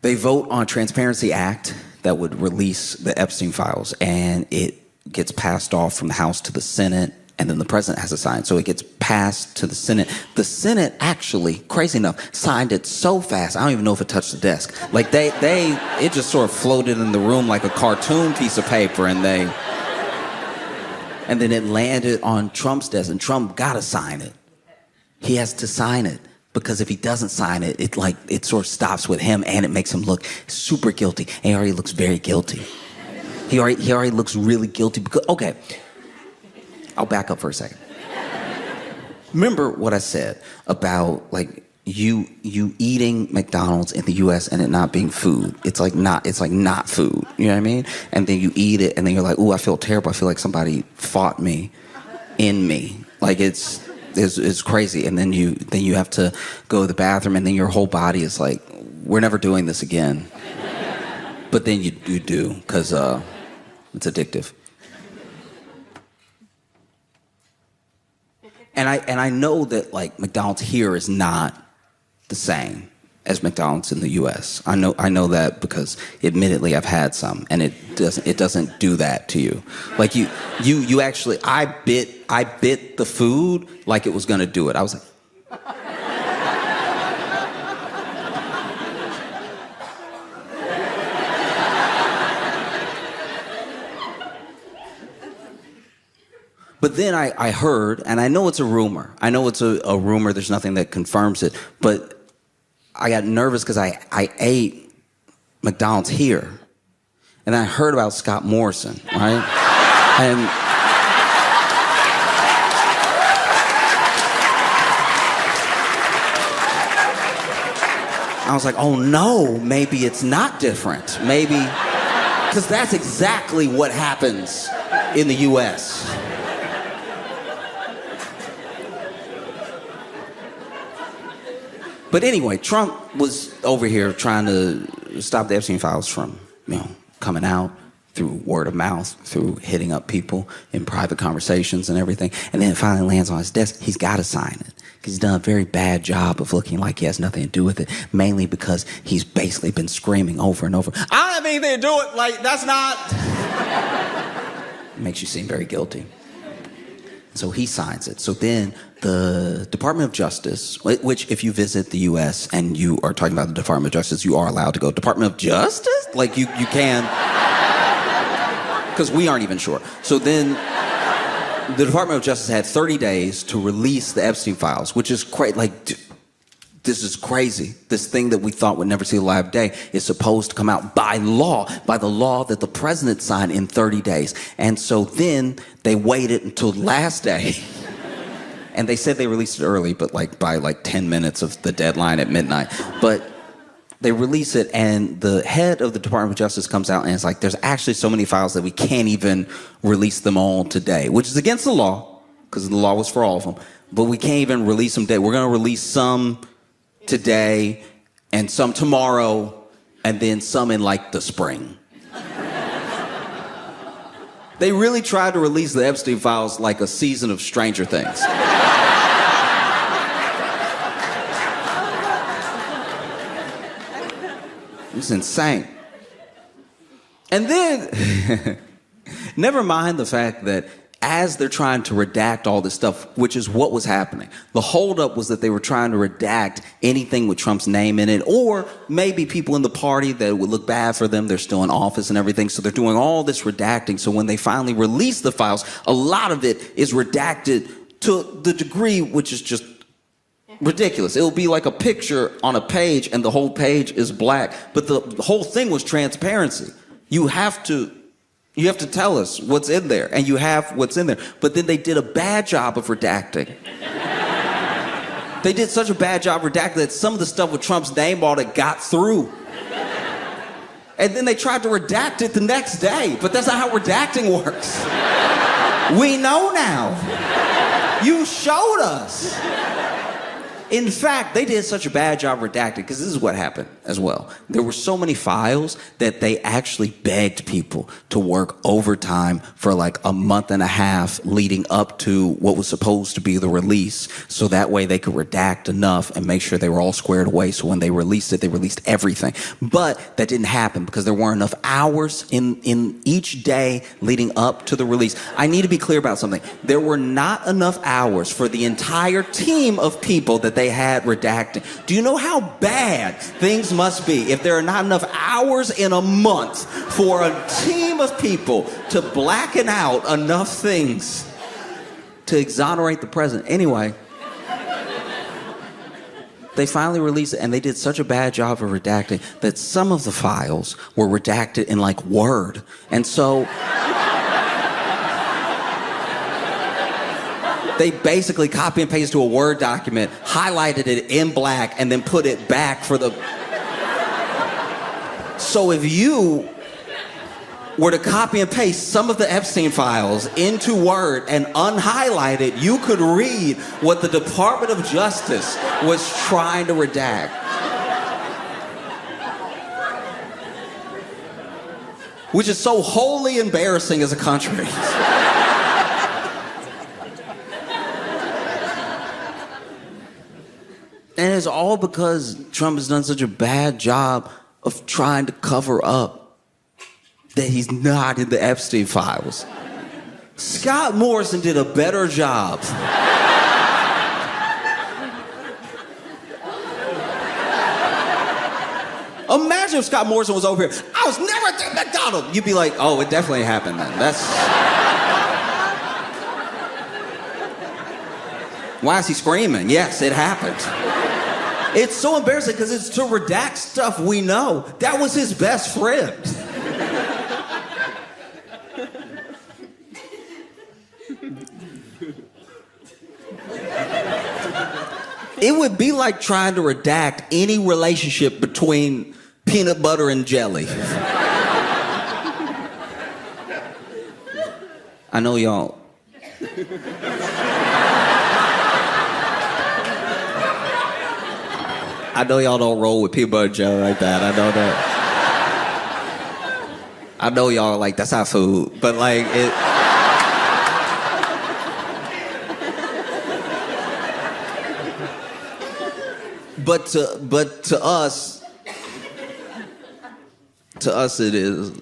they vote on a Transparency Act that would release the Epstein files, and it gets passed off from the House to the Senate, and then the president has to sign. So it gets passed to the Senate. The Senate actually, crazy enough, signed it so fast, I don't even know if it touched the desk. Like it just sort of floated in the room like a cartoon piece of paper, and then it landed on Trump's desk, and Trump gotta sign it. He has to sign it, because if he doesn't sign it, it sort of stops with him, and it makes him look super guilty. And he already looks very guilty. He already looks really guilty because, okay, I'll back up for a second. Remember what I said about like you eating McDonald's in the US and it not being food. It's like not food. You know what I mean? And then you eat it and then you're like, ooh, I feel terrible. I feel like somebody fought me in me. Like it's crazy. And then you have to go to the bathroom and then your whole body is like, we're never doing this again. But then you do, because it's addictive. And I know that like McDonald's here is not the same as McDonald's in the US. I know that because admittedly I've had some, and it doesn't do that to you. Like you actually, I bit the food like it was gonna do it. I was like, but then I heard, and I know it's a rumor. I know it's a rumor. There's nothing that confirms it. But I got nervous because I ate McDonald's here. And I heard about Scott Morrison, right? And I was like, oh no, maybe it's not different. Maybe, because that's exactly what happens in the US. But anyway, Trump was over here trying to stop the Epstein files from, coming out through word of mouth, through hitting up people in private conversations and everything. And then it finally lands on his desk. He's got to sign it, because he's done a very bad job of looking like he has nothing to do with it, mainly because he's basically been screaming over and over, I don't have anything to do with it. Like, that's not... It makes you seem very guilty. So he signs it. So then the Department of Justice, which if you visit the U.S. and you are talking about the Department of Justice, you are allowed to go, Department of Justice? Like you can, because we aren't even sure. So then the Department of Justice had 30 days to release the Epstein files, which is crazy. Like, this is crazy. This thing that we thought would never see the light of day is supposed to come out by law, by the law that the president signed in 30 days. And so then they waited until the last day. And they said they released it early, but by 10 minutes of the deadline at midnight. But they release it, and the head of the Department of Justice comes out and it's like, there's actually so many files that we can't even release them all today, which is against the law, because the law was for all of them. But we can't even release them today. We're going to release some today and some tomorrow and then some in the spring. They really tried to release the Epstein files like a season of Stranger Things. It was insane. And then, never mind the fact that as they're trying to redact all this stuff, which is what was happening, the holdup was that they were trying to redact anything with Trump's name in it, or maybe people in the party that would look bad for them. They're still in office and everything, so they're doing all this redacting. So when they finally release the files, a lot of it is redacted to the degree which is just ridiculous. It'll be like a picture on a page and the whole page is black, but the whole thing was transparency. You have to tell us what's in there, and you have what's in there. But then they did a bad job of redacting. They did such a bad job redacting that some of the stuff with Trump's name on it got through. And then they tried to redact it the next day, but that's not how redacting works. We know now. You showed us. In fact, they did such a bad job redacting, because this is what happened. as well. There were so many files that they actually begged people to work overtime for like a month and a half leading up to what was supposed to be the release, so that way they could redact enough and make sure they were all squared away, so when they released it, they released everything. But that didn't happen because there weren't enough hours in each day leading up to the release. I need to be clear about something. There were not enough hours for the entire team of people that they had redacting. Do you know how bad things must be if there are not enough hours in a month for a team of people to blacken out enough things to exonerate the president? Anyway, they finally released it, and they did such a bad job of redacting that some of the files were redacted in like Word. And so they basically copy and paste to a Word document, highlighted it in black, and then put it back for the... So if you were to copy and paste some of the Epstein files into Word and unhighlight it, you could read what the Department of Justice was trying to redact. Which is so wholly embarrassing as a country. And it's all because Trump has done such a bad job of trying to cover up that he's not in the Epstein files. Scott Morrison did a better job. Imagine if Scott Morrison was over here. I was never at McDonald's. You'd be like, oh, it definitely happened then. That's... Why is he screaming? Yes, it happened. It's so embarrassing because it's to redact stuff we know. That was his best friend. It would be like trying to redact any relationship between peanut butter and jelly. I know y'all... I know y'all don't roll with peanut butter and jelly like that. I know that. I know y'all are like, that's our food. But like, it... But to us it is.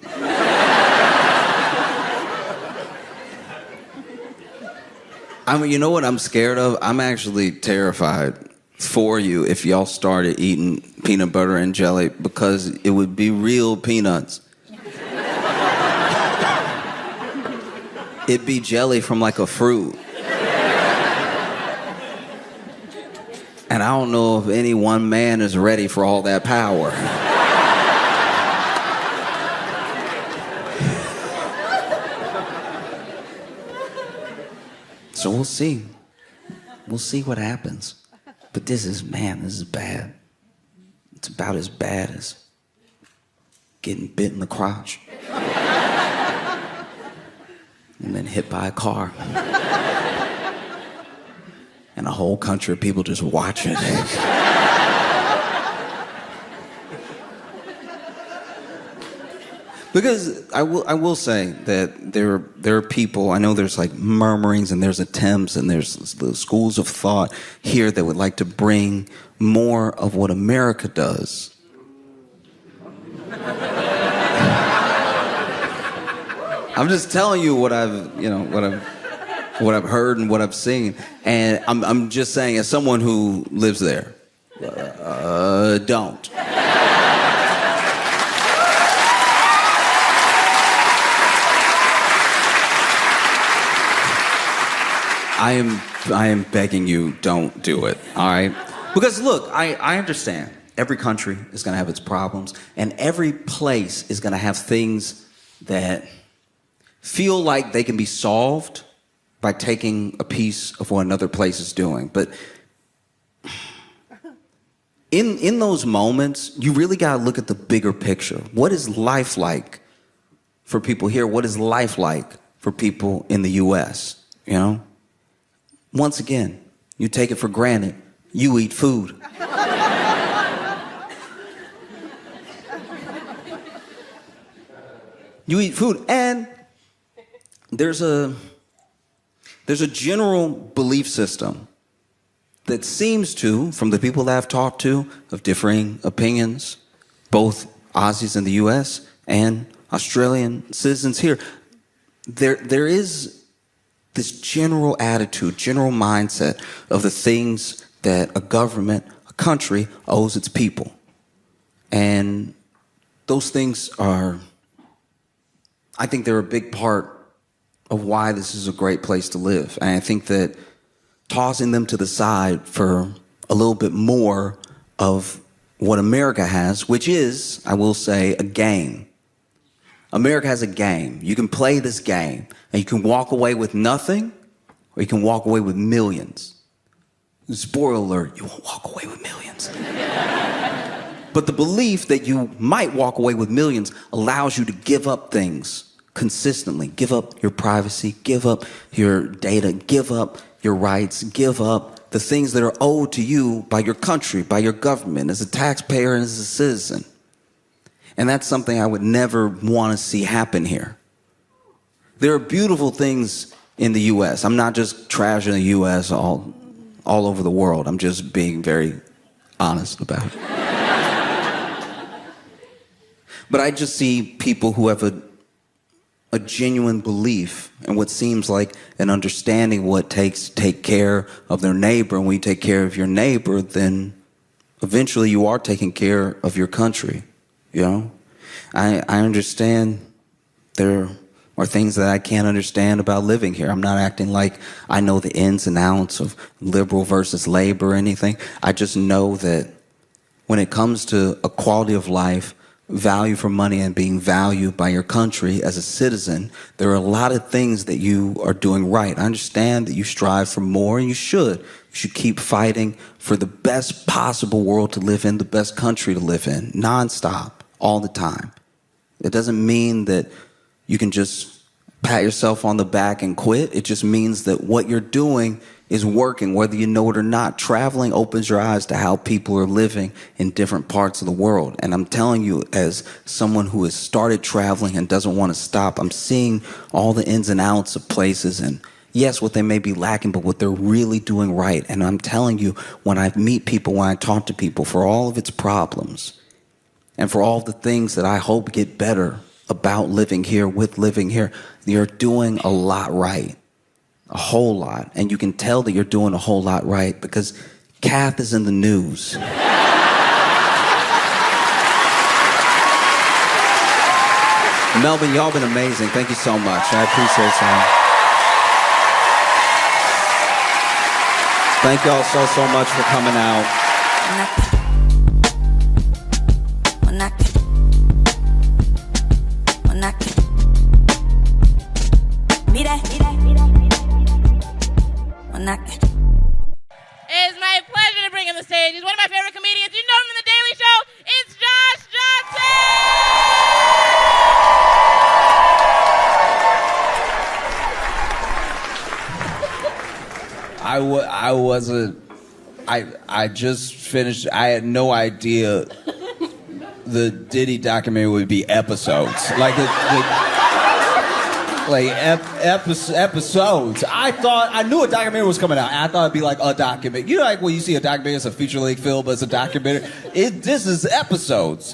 I mean, you know what I'm scared of? I'm actually terrified for you if y'all started eating peanut butter and jelly, because it would be real peanuts. It'd be jelly from like a fruit. And I don't know if any one man is ready for all that power. So we'll see. We'll see what happens. But this is bad. It's about as bad as getting bit in the crotch. And then hit by a car. And a whole country of people just watching it. Because I will say that there are people, I know there's like murmurings and there's attempts and there's the schools of thought here that would like to bring more of what America does. I'm just telling you what I've heard and what I've seen, and I'm just saying, as someone who lives there, don't. I am begging you, don't do it, all right? Because look, I understand. Every country is going to have its problems, and every place is going to have things that feel like they can be solved by taking a piece of what another place is doing. But in those moments, you really got to look at the bigger picture. What is life like for people here? What is life like for people in the U.S., you know? Once again, you take it for granted. You eat food. You eat food. And there's a general belief system that seems to, from the people that I've talked to of differing opinions, both Aussies in the US and Australian citizens here, there is this general attitude, general mindset of the things that a government, a country owes its people. And those things are, I think they're a big part of why this is a great place to live. And I think that tossing them to the side for a little bit more of what America has, which is, I will say, a game. America has a game. You can play this game, and you can walk away with nothing, or you can walk away with millions. Spoiler alert, you won't walk away with millions. But the belief that you might walk away with millions allows you to give up things consistently. Give up your privacy, give up your data, give up your rights, give up the things that are owed to you by your country, by your government, as a taxpayer and as a citizen. And that's something I would never want to see happen here. There are beautiful things in the U.S. I'm not just trashing the U.S. all over the world. I'm just being very honest about it. But I just see people who have a genuine belief in what seems like an understanding what it takes to take care of their neighbor. And when you take care of your neighbor, then eventually you are taking care of your country. You know, I understand there are things that I can't understand about living here. I'm not acting like I know the ins and outs of liberal versus labor or anything. I just know that when it comes to a quality of life, value for money, and being valued by your country as a citizen, there are a lot of things that you are doing right. I understand that you strive for more, and you should. You should keep fighting for the best possible world to live in, the best country to live in, nonstop, all the time. It doesn't mean that you can just pat yourself on the back and quit. It just means that what you're doing is working, whether you know it or not. Traveling opens your eyes to how people are living in different parts of the world. And I'm telling you, as someone who has started traveling and doesn't want to stop, I'm seeing all the ins and outs of places, and yes, what they may be lacking, but what they're really doing right. And I'm telling you, when I meet people, when I talk to people, for all of its problems, and for all the things that I hope get better about living here, with living here, you're doing a lot right. A whole lot. And you can tell that you're doing a whole lot right because Kath is in the news. Melvin, y'all been amazing. Thank you so much. I appreciate it. Thank y'all so much for coming out. It's my pleasure to bring on the stage. He's one of my favorite comedians. You know him from The Daily Show. It's Josh Johnson! I just finished. I had no idea the Diddy documentary would be episodes. Episodes. I knew a documentary was coming out. I thought it'd be like a documentary. You know, like when you see a documentary, it's a feature-length film, but it's a documentary. This is episodes.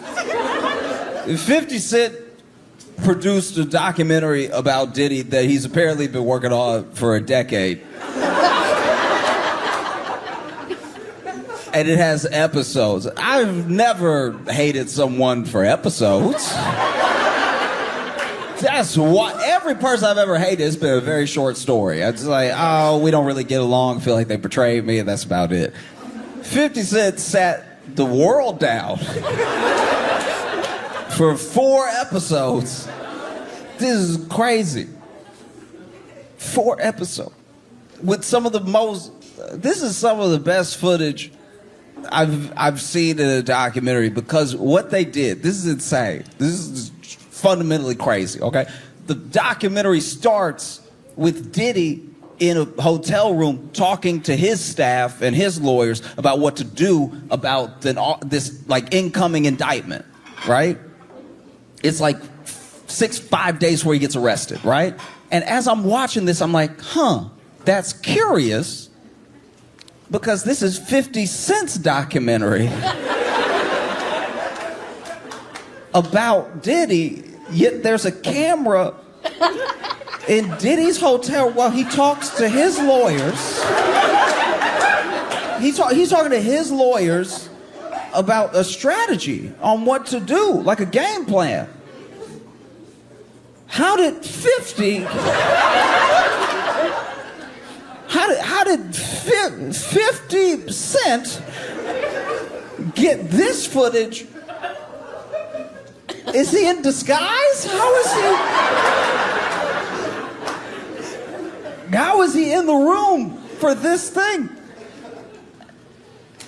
50 Cent produced a documentary about Diddy that he's apparently been working on for a decade. And it has episodes. I've never hated someone for episodes. That's what every person I've ever hated, it's been a very short story. It's like, oh, we don't really get along, feel like they betrayed me, and that's about it. 50 Cent sat the world down for 4 episodes. This is crazy. 4 episodes. With some of the most, this is some of the best footage I've seen in a documentary, because what they did, this is insane. This is fundamentally crazy, okay? The documentary starts with Diddy in a hotel room talking to his staff and his lawyers about what to do about this like incoming indictment, right? It's like 5 days before he gets arrested, right? And as I'm watching this, I'm like, that's curious, because this is 50 Cent's documentary about Diddy, yet there's a camera in Diddy's hotel while he talks to his lawyers. He's talking to his lawyers about a strategy on what to do, like a game plan. How did 50 Cent get this footage? Is he in disguise? How is he in the room for this thing?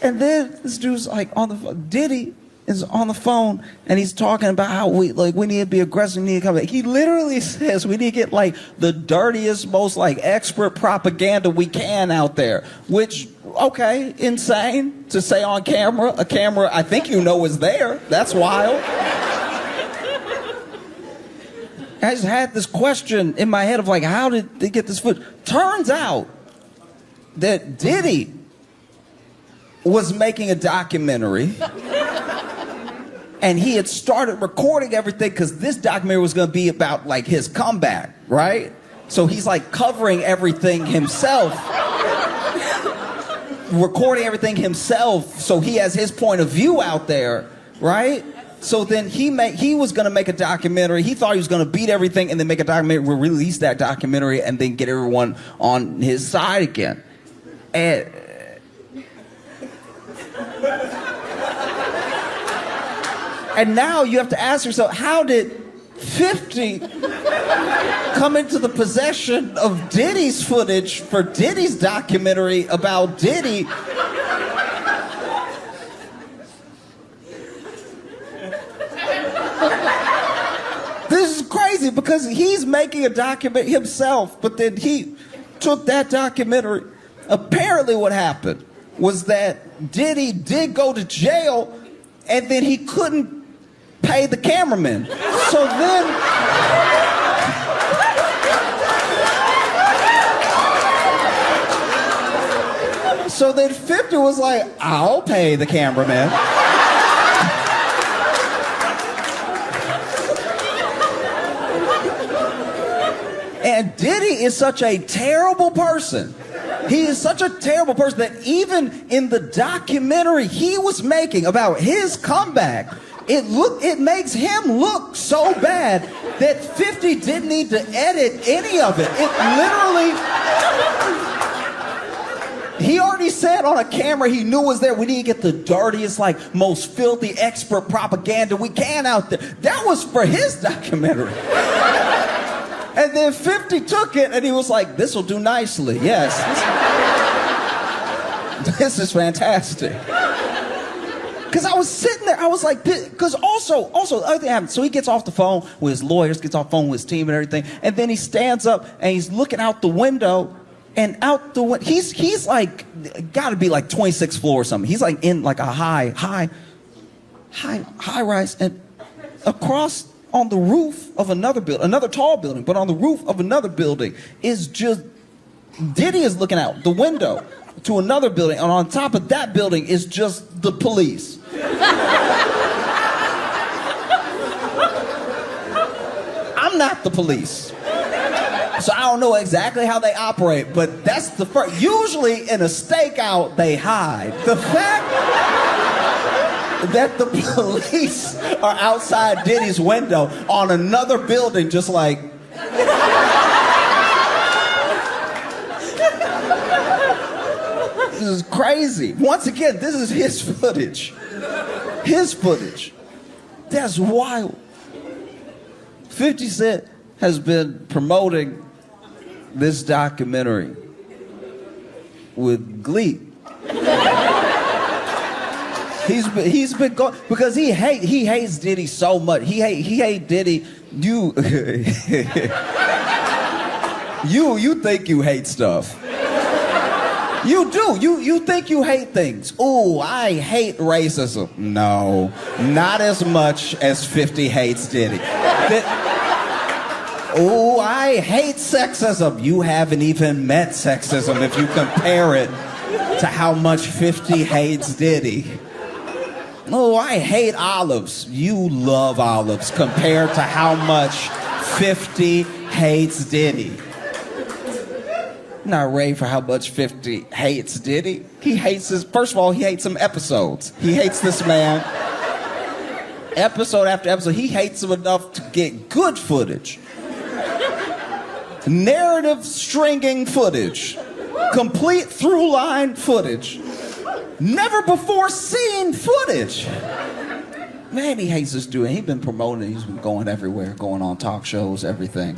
And then this dude's like on the phone. Diddy is on the phone and he's talking about how we need to be aggressive, we need to come back. He literally says we need to get like the dirtiest, most like expert propaganda we can out there. Which, okay, insane to say on camera. A camera I think you know is there. That's wild. I just had this question in my head of like, how did they get this footage? Turns out that Diddy was making a documentary and he had started recording everything because this documentary was going to be about like his comeback, right? So he's like covering everything himself, recording everything himself, so he has his point of view out there, right? So then he was going to make a documentary. He thought he was going to beat everything and then make a documentary, release that documentary, and then get everyone on his side again. And now you have to ask yourself, how did 50 come into the possession of Diddy's footage for Diddy's documentary about Diddy? This is crazy because he's making a documentary himself, but then he took that documentary. Apparently what happened was that Diddy did go to jail and then he couldn't pay the cameraman. So then 50 was like, I'll pay the cameraman. And Diddy is such a terrible person. He is such a terrible person that even in the documentary he was making about his comeback, it makes him look so bad that 50 didn't need to edit any of it. It literally... He already said on a camera he knew was there, we need to get the dirtiest, like, most filthy expert propaganda we can out there. That was for his documentary. And then 50 took it and he was like, this will do nicely. Yes. This is fantastic. Because I was sitting there, I was like, because also, the other thing happened. So he gets off the phone with his lawyers, gets off the phone with his team and everything. And then he stands up and he's looking out the window. And out the window, he's like, gotta be like 26th floor or something. He's like in like a high rise. And across on the roof of another building, another tall building, but on the roof of another building is just, Diddy is looking out the window to another building, and on top of that building is just the police. I'm not the police, so I don't know exactly how they operate, but that's the first. Usually in a stakeout, they hide. The fact that the police are outside Diddy's window on another building just like... This is crazy. Once again, this is his footage. His footage. That's wild. 50 Cent has been promoting this documentary with glee. He's been going because he hates Diddy so much. He hate Diddy. You think you hate stuff. You do. You think you hate things. Ooh, I hate racism. No, not as much as 50 hates Diddy. Oh, I hate sexism. You haven't even met sexism if you compare it to how much 50 hates Diddy. Oh, I hate olives. You love olives compared to how much 50 hates Diddy. Not ready for how much 50 hates Diddy. He hates his, first of all, he hates some episodes. He hates this man. Episode after episode, he hates him enough to get good footage. Narrative stringing footage. Complete through line footage. Never before seen footage. Man, he hates this dude. He's been promoting, he's been going everywhere, going on talk shows, everything.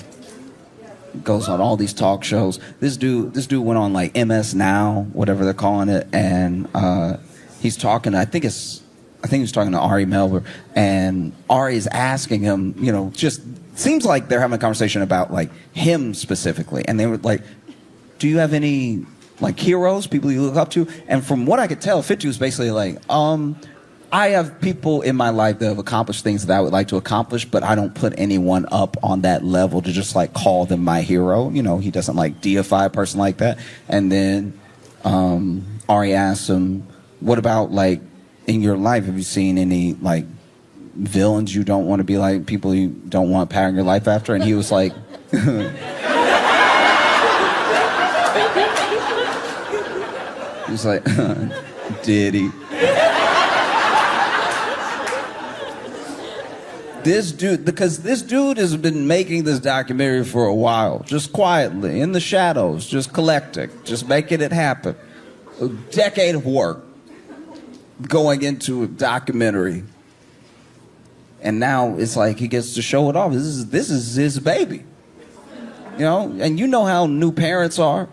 Goes on all these talk shows. This dude went on like MS Now, whatever they're calling it, and he's talking. I think he's talking to Ari Melber, and Ari is asking him, you know, just seems like they're having a conversation about like him specifically, and they were like, "Do you have any like heroes, people you look up to?" And from what I could tell, 50 was basically like, I have people in my life that have accomplished things that I would like to accomplish, but I don't put anyone up on that level to just like call them my hero. You know, he doesn't like deify a person like that. And then Ari asks him, what about like in your life, have you seen any like villains you don't want to be like, people you don't want pattern your life after? And he was like, he's like, Diddy. This dude, because this dude has been making this documentary for a while, just quietly, in the shadows, just collecting, just making it happen. A decade of work going into a documentary. And now it's like he gets to show it off. This is his baby. You know, and you know how new parents are.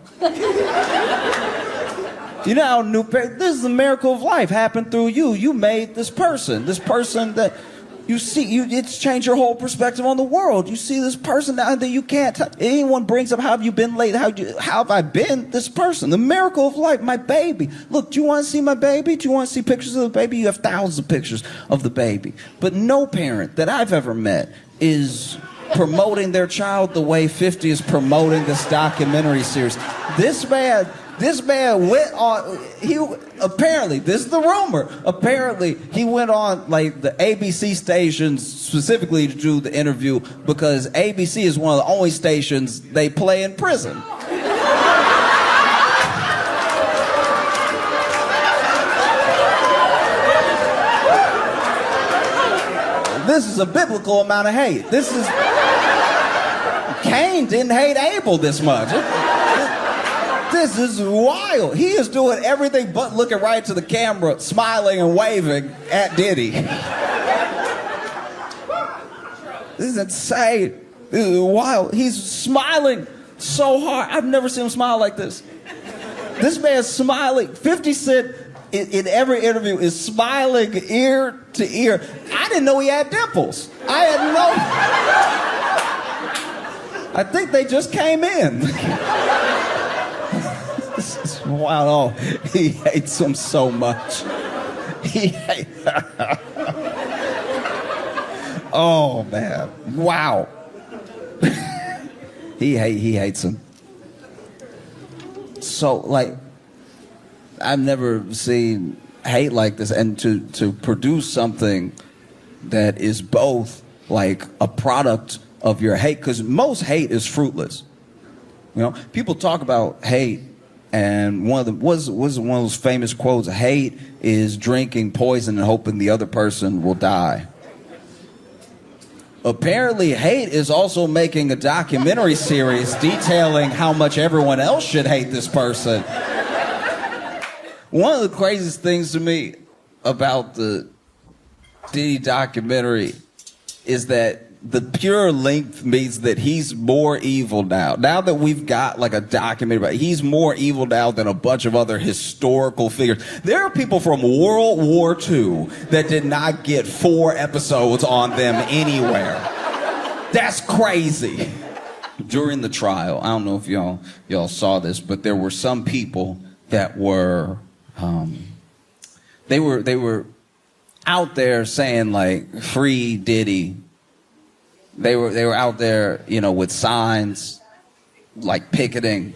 You know how this is the miracle of life happened through you. You made this person that you see, it's changed your whole perspective on the world. You see this person now that you can't, anyone brings up, how have you been lately? How have I been? This person, the miracle of life, my baby. Look, do you want to see my baby? Do you want to see pictures of the baby? You have thousands of pictures of the baby. But no parent that I've ever met is promoting their child the way 50 is promoting this documentary series. This man went on, apparently, this is the rumor, apparently he went on like the ABC stations specifically to do the interview because ABC is one of the only stations they play in prison. This is a biblical amount of hate. Cain didn't hate Abel this much. This is wild. He is doing everything but looking right to the camera, smiling and waving at Diddy. This is insane. This is wild. He's smiling so hard. I've never seen him smile like this. This man's smiling. 50 Cent in every interview is smiling ear to ear. I didn't know he had dimples. I think they just came in. Wow, he hates him so much. Oh man, wow. He hates him. So like, I've never seen hate like this, and to produce something that is both like a product of your hate, because most hate is fruitless. You know, people talk about hate. And one of those famous quotes, hate is drinking poison and hoping the other person will die. Apparently, hate is also making a documentary series detailing how much everyone else should hate this person. One of the craziest things to me about the Diddy documentary is that the pure length means that he's more evil now. Now that we've got like a documentary about it, he's more evil now than a bunch of other historical figures. There are people from World War II that did not get 4 episodes on them anywhere. That's crazy. During the trial, I don't know if y'all saw this, but there were some people that were they were out there saying like, free Diddy. They were out there, with signs, like picketing,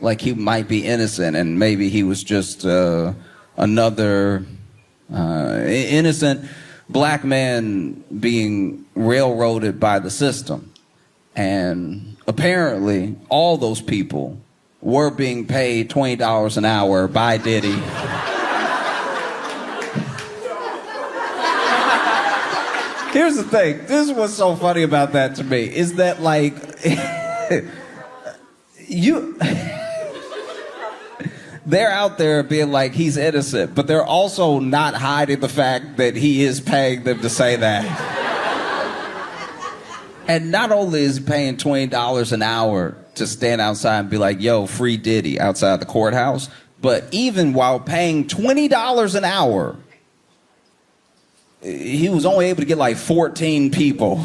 like he might be innocent, and maybe he was just another innocent black man being railroaded by the system. And apparently, all those people were being paid $20 an hour by Diddy. Here's the thing. This is what's so funny about that to me, is that, like, they're out there being like, he's innocent, but they're also not hiding the fact that he is paying them to say that. And not only is he paying $20 an hour to stand outside and be like, yo, free Diddy outside the courthouse, but even while paying $20 an hour, he was only able to get like 14 people.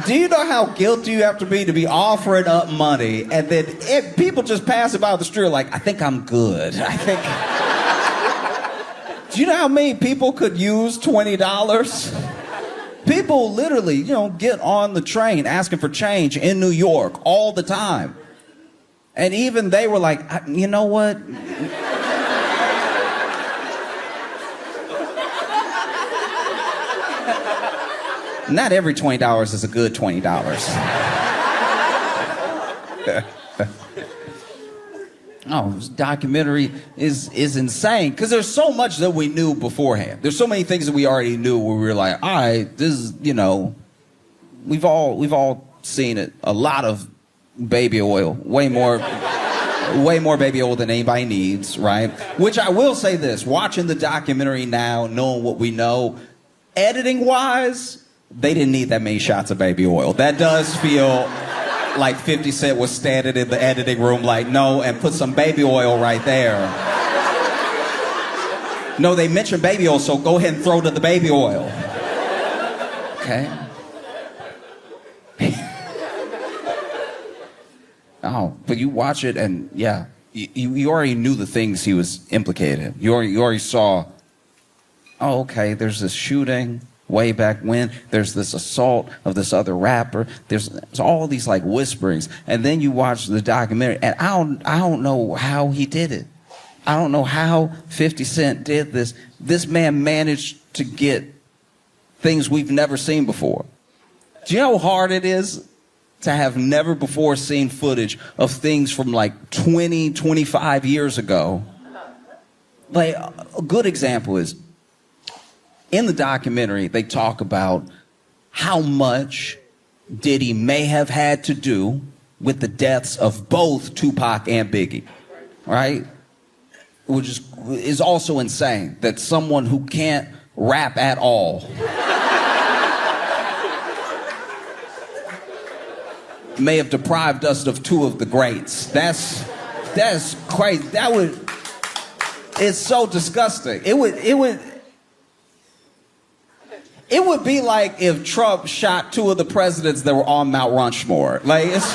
Do you know how guilty you have to be offering up money, and then people just passing by the street like, I think I'm good. Do you know how many people could use $20? People literally, get on the train asking for change in New York all the time. And even they were like, you know what? Not every $20 is a good $20. Oh, this documentary is insane, because there's so much that we knew beforehand. There's so many things that we already knew where we were like, all right, this is, we've all seen it. A lot of baby oil, way more baby oil than anybody needs, right? Which I will say this, watching the documentary now, knowing what we know, editing-wise, they didn't need that many shots of baby oil. That does feel like 50 Cent was standing in the editing room like, no, and put some baby oil right there. No, they mentioned baby oil, so go ahead and throw to the baby oil. Okay. Oh, but you watch it and, yeah, you already knew the things he was implicated in. You already saw, oh, okay, there's this shooting way back when, there's this assault of this other rapper, there's all these like whisperings, and then you watch the documentary, and I don't know how he did it. I don't know how 50 Cent did this. This man managed to get things we've never seen before. Do you know how hard it is to have never before seen footage of things from like 20, 25 years ago? Like, a good example is, in the documentary, they talk about how much Diddy may have had to do with the deaths of both Tupac and Biggie, right? Which is also insane, that someone who can't rap at all may have deprived us of two of the greats. That's crazy. It's so disgusting. It would be like if Trump shot two of the presidents that were on Mount Rushmore. Like, it's...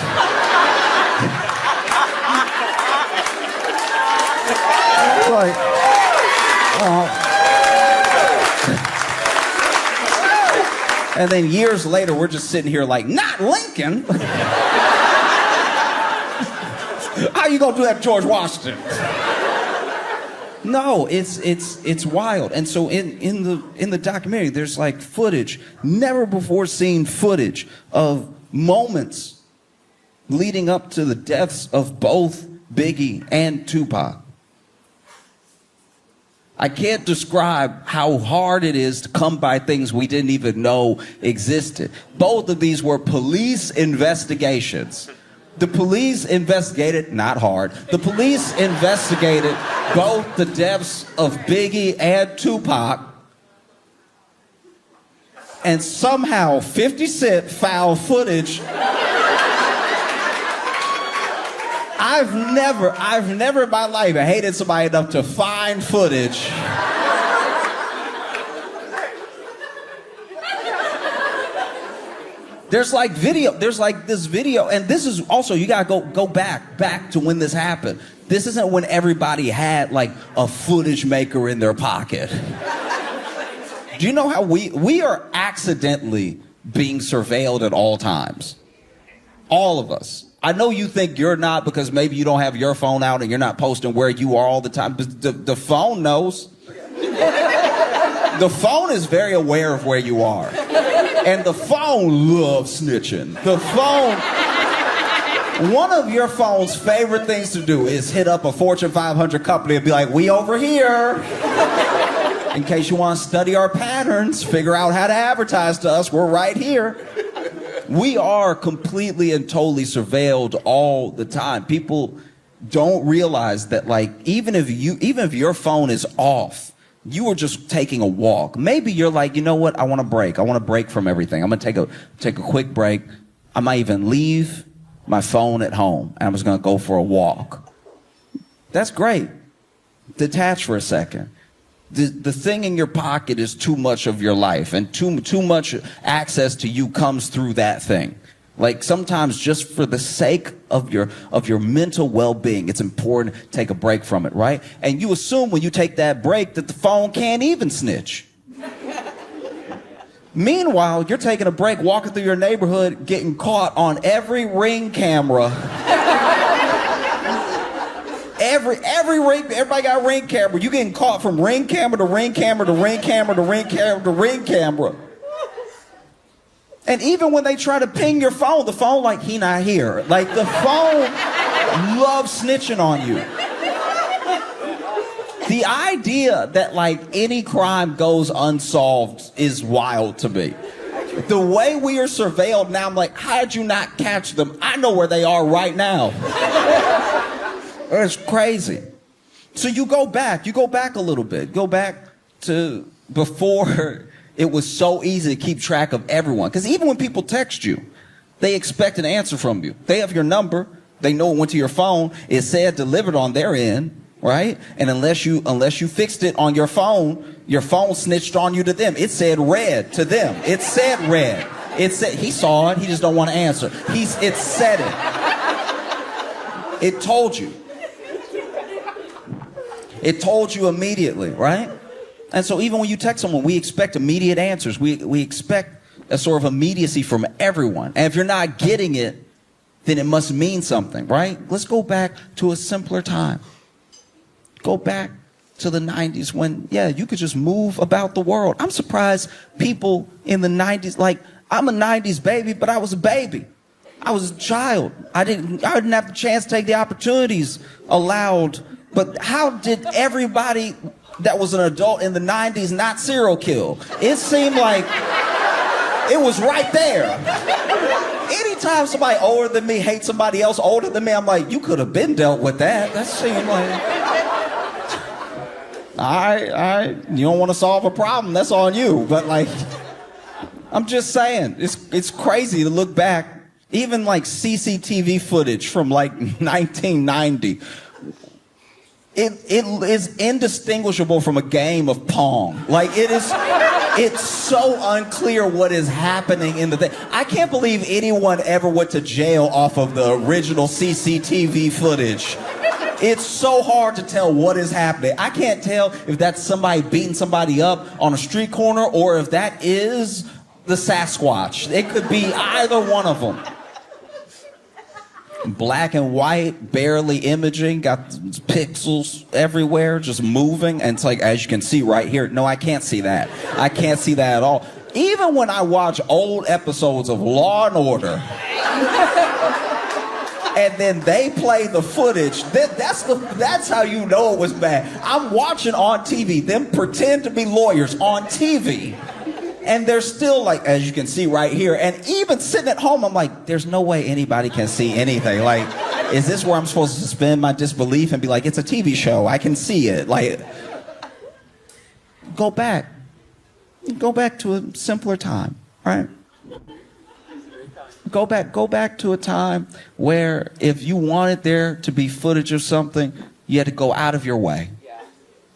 like, and then years later, we're just sitting here like, not Lincoln. How you gonna do that to George Washington? No, it's wild. And so in the documentary, there's like footage, never before seen footage of moments leading up to the deaths of both Biggie and Tupac. I can't describe how hard it is to come by things we didn't even know existed. Both of these were police investigations. The police investigated, not hard, the police investigated both the deaths of Biggie and Tupac, and somehow 50 Cent found footage. I've never in my life hated somebody enough to find footage There's like this video, and this is also, you gotta go back to when this happened. This isn't when everybody had like a footage maker in their pocket. Do you know how we are accidentally being surveilled at all times? All of us. I know you think you're not because maybe you don't have your phone out and you're not posting where you are all the time, but the phone knows. The phone is very aware of where you are. And the phone loves snitching. The phone... One of your phone's favorite things to do is hit up a Fortune 500 company and be like, we over here. In case you want to study our patterns, figure out how to advertise to us, we're right here. We are completely and totally surveilled all the time. People don't realize that, like, even if your phone is off, you were just taking a walk. Maybe you're like, you know what? I want a break. I want a break from everything. I'm going to take a quick break. I might even leave my phone at home and I'm just going to go for a walk. That's great. Detach for a second. The thing in your pocket is too much of your life, and too much access to you comes through that thing. Like, sometimes just for the sake of your mental well-being, it's important to take a break from it, right? And you assume when you take that break that the phone can't even snitch. Meanwhile, you're taking a break, walking through your neighborhood, getting caught on every Ring camera. Every ring, everybody got a Ring camera. You getting caught from Ring camera to Ring camera to Ring camera to Ring camera to Ring camera. And even when they try to ping your phone, the phone like, he not here. Like, the phone loves snitching on you. The idea that, like, any crime goes unsolved is wild to me. The way we are surveilled now, I'm like, how did you not catch them? I know where they are right now. It's crazy. So you go back a little bit. Go back to before it was so easy to keep track of everyone. Because even when people text you, they expect an answer from you. They have your number. They know it went to your phone. It said delivered on their end. Right? And unless you fixed it on your phone snitched on you to them. It said red to them. It said red. It said, he saw it, he just don't want to answer. It said it. It told you. It told you immediately, right? And so even when you text someone, we expect immediate answers. We expect a sort of immediacy from everyone. And if you're not getting it, then it must mean something, right? Let's go back to a simpler time. Go back to the 90s when, you could just move about the world. I'm surprised people in the 90s, like, I'm a 90s baby, but I was a baby. I was a child. I didn't have the chance to take the opportunities allowed. But how did everybody that was an adult in the 90s not serial kill? It seemed like it was right there. Anytime somebody older than me hates somebody else older than me, I'm like, you could have been dealt with that. That seemed like... you don't want to solve a problem, that's on you. But, like, I'm just saying, it's crazy to look back. Even, like, CCTV footage from, like, 1990. It is indistinguishable from a game of Pong. Like, it's so unclear what is happening in the thing. I can't believe anyone ever went to jail off of the original CCTV footage. It's so hard to tell what is happening. I can't tell if that's somebody beating somebody up on a street corner or if that is the Sasquatch. It could be either one of them. Black and white, barely imaging, got pixels everywhere, just moving. And it's like, as you can see right here, no, I can't see that. I can't see that at all. Even when I watch old episodes of Law and Order, and then they play the footage, that's how you know it was bad. I'm watching on TV, them pretend to be lawyers on TV. And they're still like, as you can see right here, and even sitting at home, I'm like, there's no way anybody can see anything. Like, is this where I'm supposed to suspend my disbelief and be like, it's a TV show, I can see it. Like, go back to a simpler time, right? Go back to a time where if you wanted there to be footage of something, you had to go out of your way.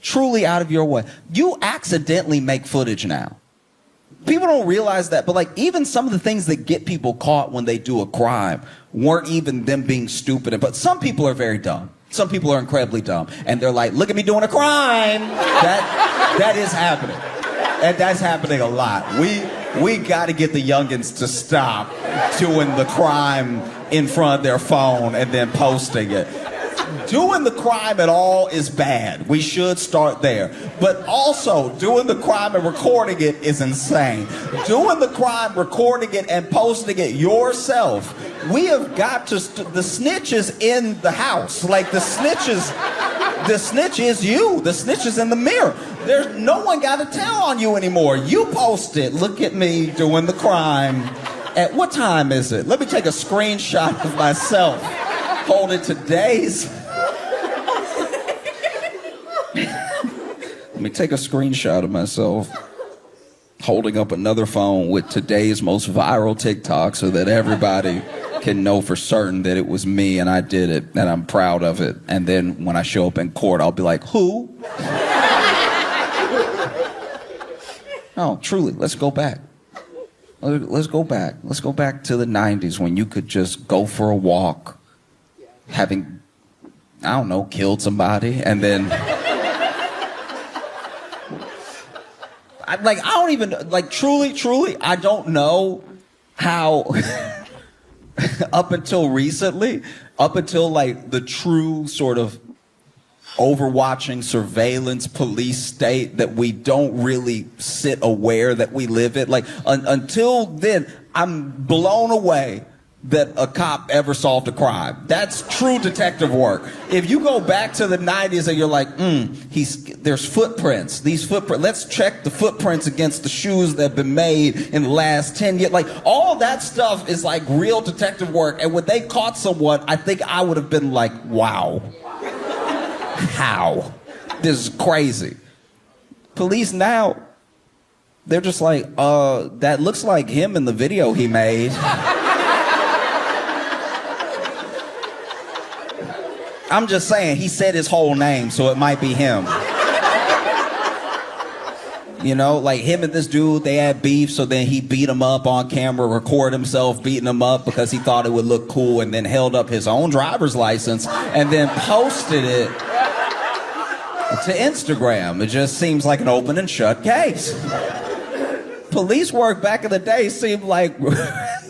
Truly out of your way. You accidentally make footage now. People don't realize that, but, like, even some of the things that get people caught when they do a crime weren't even them being stupid. But some people are very dumb. Some people are incredibly dumb. And they're like, look at me doing a crime. That is happening. And that's happening a lot. We got to get the youngins to stop doing the crime in front of their phone and then posting it. Doing the crime at all is bad. We should start there. But also, doing the crime and recording it is insane. Doing the crime, recording it, and posting it yourself. We have got to, the snitch is in the house. Like the snitch is you. The snitch is in the mirror. There's no one got to tell on you anymore. You post it. Look at me doing the crime. At what time is it? Let me take a screenshot of myself. Hold it today's. Let me take a screenshot of myself holding up another phone with today's most viral TikTok so that everybody can know for certain that it was me and I did it and I'm proud of it. And then when I show up in court, I'll be like, who? Oh, truly, let's go back. Let's go back. Let's go back to the 90s when you could just go for a walk, having, I don't know, killed somebody, and then... I don't even, truly, I don't know how, up until recently, up until, the true sort of overwatching surveillance police state that we don't really sit aware that we live in. Until then, I'm blown away that a cop ever solved a crime. That's true detective work. If you go back to the 90s and you're like, there's footprints. Let's check the footprints against the shoes that have been made in the last 10 years. All that stuff is real detective work. And when they caught someone, I think I would have been like, wow. How? This is crazy. Police now, they're just like, that looks like him in the video he made. I'm just saying, he said his whole name, so it might be him. Him and this dude, they had beef, so then he beat him up on camera, recorded himself beating him up because he thought it would look cool, and then held up his own driver's license, and then posted it to Instagram. It just seems like an open and shut case. Police work back in the day seemed like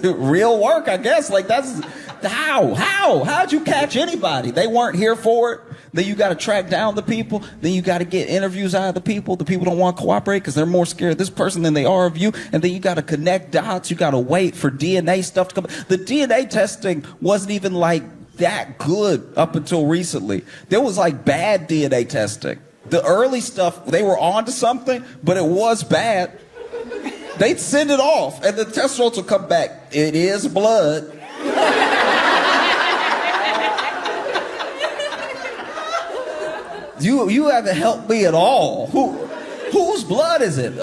real work, I guess. That's... How'd you catch anybody? They weren't here for it. Then you got to track down the people. Then you got to get interviews out of the people. The people don't want to cooperate because they're more scared of this person than they are of you. And then you got to connect dots. You got to wait for DNA stuff to come. The DNA testing wasn't even that good up until recently. There was bad DNA testing. The early stuff, they were onto something, but it was bad. They'd send it off and the test results would come back. It is blood. You haven't helped me at all. Whose blood is it?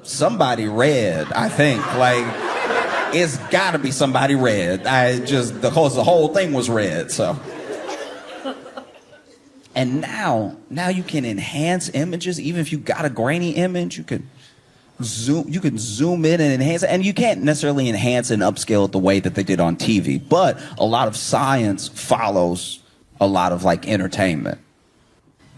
Somebody red, I think. It's gotta be somebody red. Because the whole thing was red, so. And now you can enhance images. Even if you got a grainy image, you can zoom in and enhance it. And you can't necessarily enhance and upscale it the way that they did on TV. But a lot of science follows a lot of entertainment.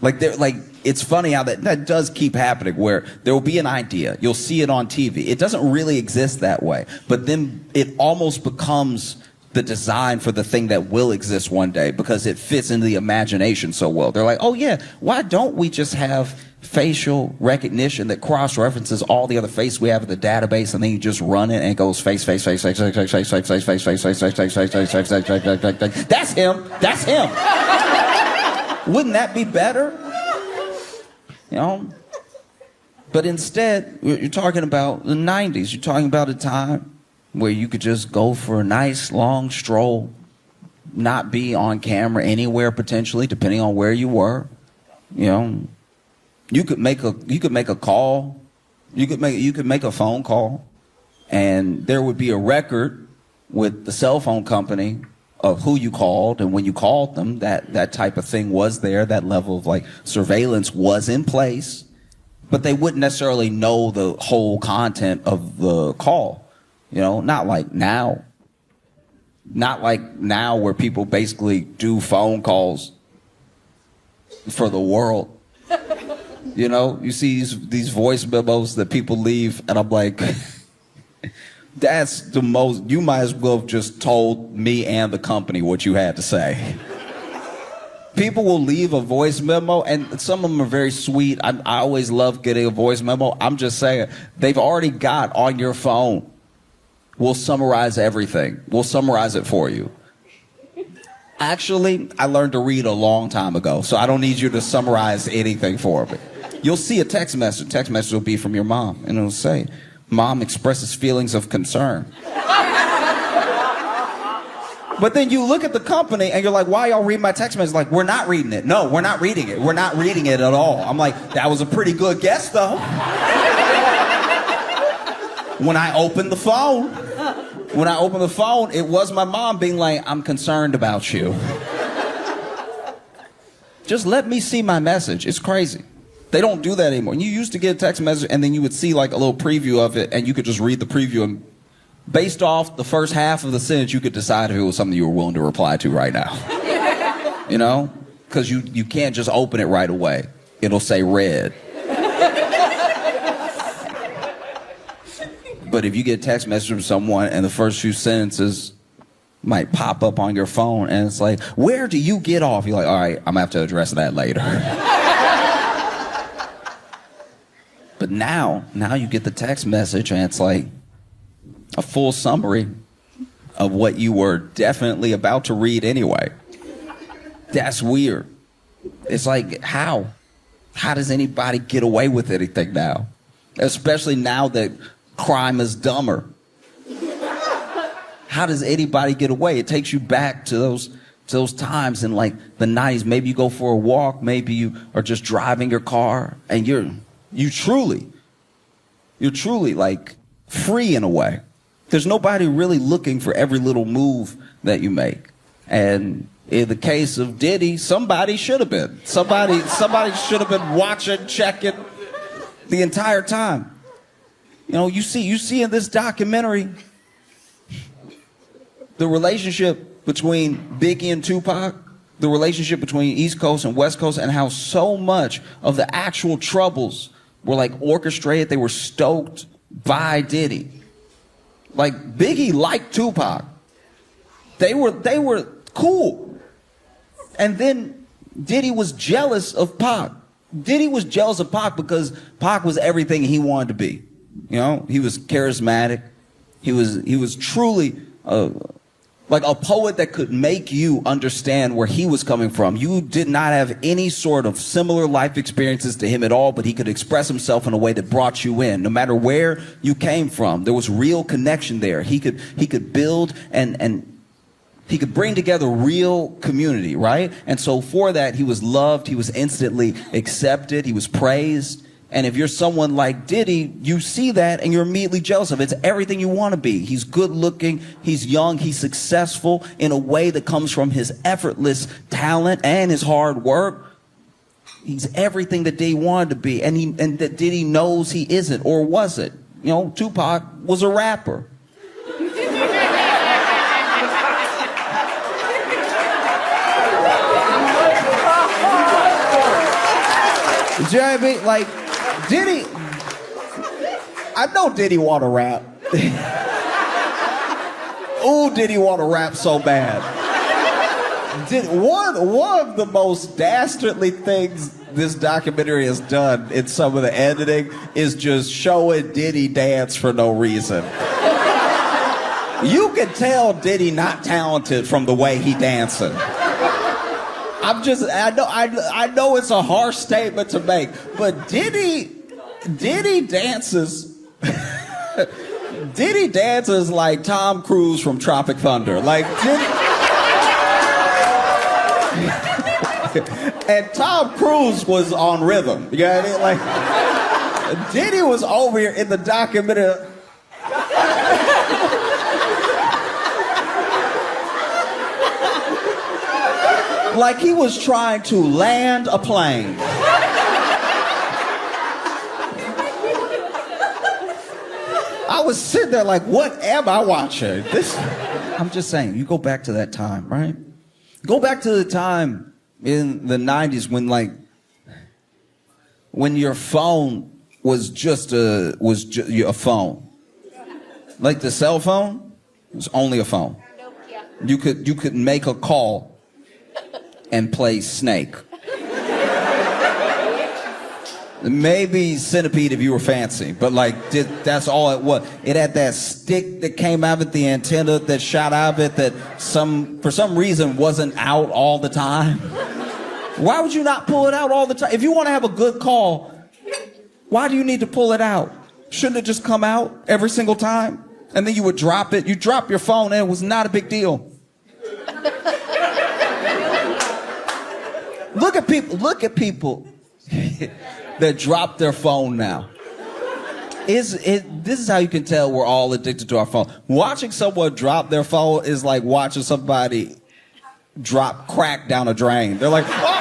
It's funny how that does keep happening, where there will be an idea, you'll see it on TV. It doesn't really exist that way, but then it almost becomes the design for the thing that will exist one day because it fits into the imagination so well. They're like, oh yeah, why don't we just have facial recognition that cross-references all the other faces we have in the database, and then you just run it and it goes face. That's him. That's him. Wouldn't that be better? But instead, you're talking about the 90s. You're talking about a time where you could just go for a nice long stroll, not be on camera anywhere potentially, depending on where you were. You could make a call. You could make a phone call, and there would be a record with the cell phone company of who you called and when you called them. That type of thing was there. That level of surveillance was in place, but they wouldn't necessarily know the whole content of the call. Not like now. Not like now where people basically do phone calls for the world. You know, you see these voice memos that people leave, and I'm like, that's the most, you might as well have just told me and the company what you had to say. People will leave a voice memo, and some of them are very sweet. I always love getting a voice memo. I'm just saying, they've already got on your phone, we'll summarize everything. We'll summarize it for you. Actually, I learned to read a long time ago, so I don't need you to summarize anything for me. You'll see a text message. Text message will be from your mom, and it'll say, Mom expresses feelings of concern. But then you look at the company and you're like, why y'all read my text message? Like, we're not reading it. No, we're not reading it. We're not reading it at all. I'm like, that was a pretty good guess, though. When I opened the phone, it was my mom being like, I'm concerned about you. Just let me see my message. It's crazy. They don't do that anymore. You used to get a text message and then you would see like a little preview of it and you could just read the preview, and based off the first half of the sentence, you could decide if it was something you were willing to reply to right now. You know? Because you can't just open it right away. It'll say read. But if you get a text message from someone and the first few sentences might pop up on your phone and it's like, where do you get off? You're like, all right, I'm gonna have to address that later. But now you get the text message and it's like a full summary of what you were definitely about to read anyway. That's weird. It's like, how? How does anybody get away with anything now? Especially now that crime is dumber. How does anybody get away? It takes you back to those times in like the 90s. Maybe you go for a walk, maybe you are just driving your car and you're truly like free in a way. There's nobody really looking for every little move that you make. And in the case of Diddy, somebody should have been. Somebody should have been watching, checking the entire time. You know, you see in this documentary the relationship between Biggie and Tupac, the relationship between East Coast and West Coast, and how so much of the actual troubles were like orchestrated. They were stoked by Diddy. Like Biggie liked Tupac. They were cool. And then Diddy was jealous of Pac. Diddy was jealous of Pac because Pac was everything he wanted to be. You know, he was charismatic. He was truly like a poet that could make you understand where he was coming from. You did not have any sort of similar life experiences to him at all, but he could express himself in a way that brought you in. No matter where you came from, there was real connection there. He could build and he could bring together real community, right? And so for that, he was loved. He was instantly accepted. He was praised. And if you're someone like Diddy, you see that and you're immediately jealous of it. It's everything you want to be. He's good looking, he's young, he's successful in a way that comes from his effortless talent and his hard work. He's everything that Diddy wanted to be, and that Diddy knows he isn't or wasn't. You know, Tupac was a rapper. Do you know what I mean? Like, Diddy, I know Diddy want to rap. Ooh, Diddy want to rap so bad. One of the most dastardly things this documentary has done in some of the editing is just showing Diddy dance for no reason. You can tell Diddy not talented from the way he dancing. I know it's a harsh statement to make, but Diddy dances. Diddy dances like Tom Cruise from Tropic Thunder. Like Diddy. And Tom Cruise was on rhythm. You know what I mean? Like Diddy was over here in the documentary. Like he was trying to land a plane. I was sitting there like, what am I watching? I'm just saying, you go back to that time, right? Go back to the time in the 90s when like when your phone was just a phone. Like the cell phone was only a phone. You could make a call and play Snake. Maybe Centipede if you were fancy, but like that's all it was. It had that stick that came out of the antenna that shot out of it that for some reason wasn't out all the time. Why would you not pull it out all the time? If you want to have a good call, why do you need to pull it out? Shouldn't it just come out every single time? And then you would drop it. You drop your phone and it was not a big deal. Look at people that drop their phone now. This is how you can tell we're all addicted to our phone. Watching someone drop their phone is like watching somebody drop crack down a drain. They're like, oh!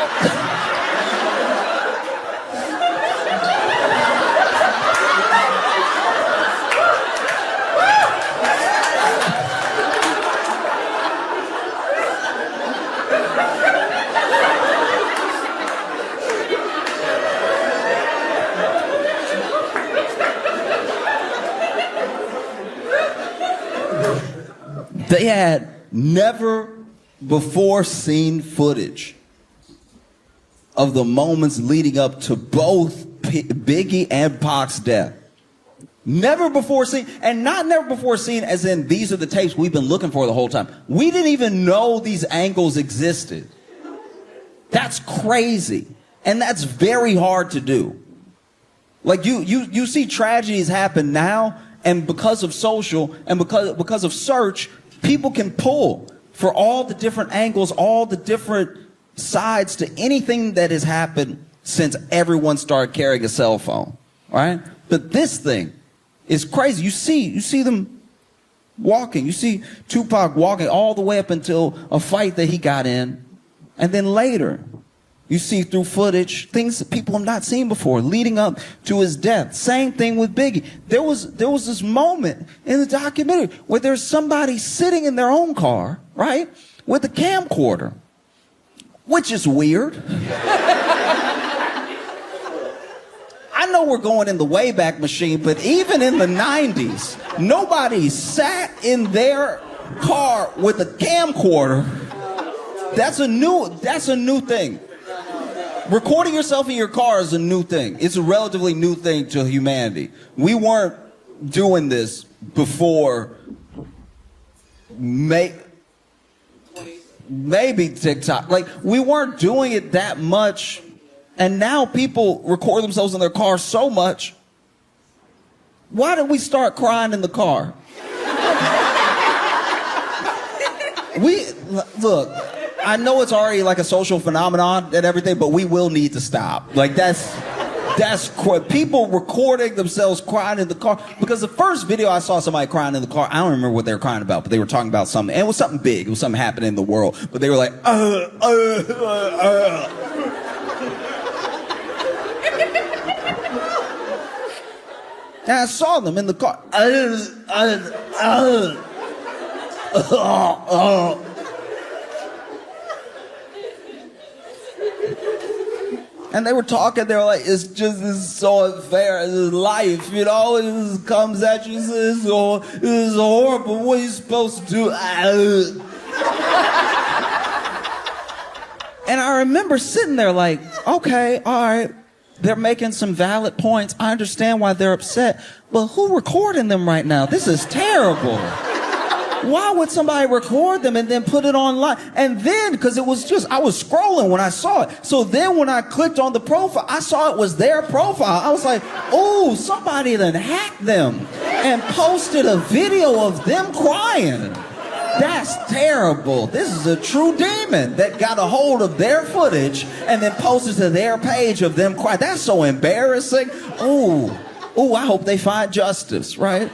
They had never before seen footage of the moments leading up to both Biggie and Pac's death. Never before seen, and not never before seen as in these are the tapes we've been looking for the whole time. We didn't even know these angles existed. That's crazy. And that's very hard to do. Like you see tragedies happen now, and because of social and because of search, people can pull for all the different angles, all the different sides to anything that has happened since everyone started carrying a cell phone, right? But this thing is crazy. You see them walking. You see Tupac walking all the way up until a fight that he got in. And then later, you see through footage, things that people have not seen before, leading up to his death. Same thing with Biggie. There was this moment in the documentary where there's somebody sitting in their own car, right, with a camcorder, which is weird. I know we're going in the Wayback Machine, but even in the 90s, nobody sat in their car with a camcorder. That's a new thing. Recording yourself in your car is a new thing. It's a relatively new thing to humanity. We weren't doing this before maybe TikTok. Like, we weren't doing it that much. And now people record themselves in their car so much. Why did we start crying in the car? Look, I know it's already like a social phenomenon and everything, but we will need to stop. Like, that's people recording themselves crying in the car. Because the first video I saw somebody crying in the car, I don't remember what they were crying about, but they were talking about something. And it was something big. It was something happening in the world. But they were like, And I saw them in the car. And they were talking, they were like, it's so unfair, this is life, you know, it just comes at you, this is horrible, what are you supposed to do? And I remember sitting there like, okay, all right, they're making some valid points, I understand why they're upset, but who recording them right now? This is terrible. Why would somebody record them and then put it online? And then, because I was scrolling when I saw it. So then when I clicked on the profile, I saw it was their profile. I was like, oh, somebody then hacked them and posted a video of them crying. That's terrible. This is a true demon that got a hold of their footage and then posted to their page of them crying. That's so embarrassing. Oh, I hope they find justice, right?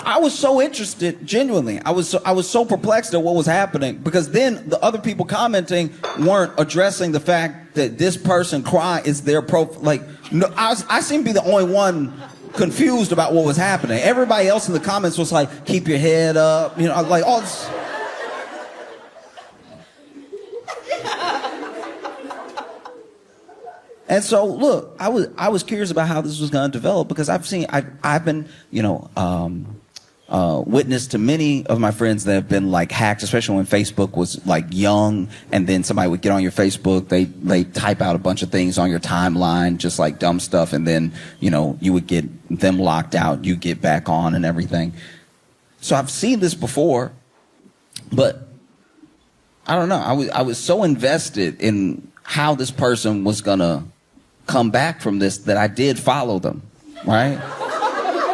I was so interested, genuinely. I was so perplexed at what was happening, because then the other people commenting weren't addressing the fact that this person crying is their like, no, I seem to be the only one confused about what was happening. Everybody else in the comments was like, keep your head up, you know, like all this. And so, look, I was curious about how this was going to develop because I've been, witness to many of my friends that have been like hacked, especially when Facebook was like young, and then somebody would get on your Facebook, they type out a bunch of things on your timeline, just like dumb stuff, and then, you would get them locked out, you get back on and everything. So I've seen this before, but I don't know. I was so invested in how this person was gonna come back from this that I did follow them, right?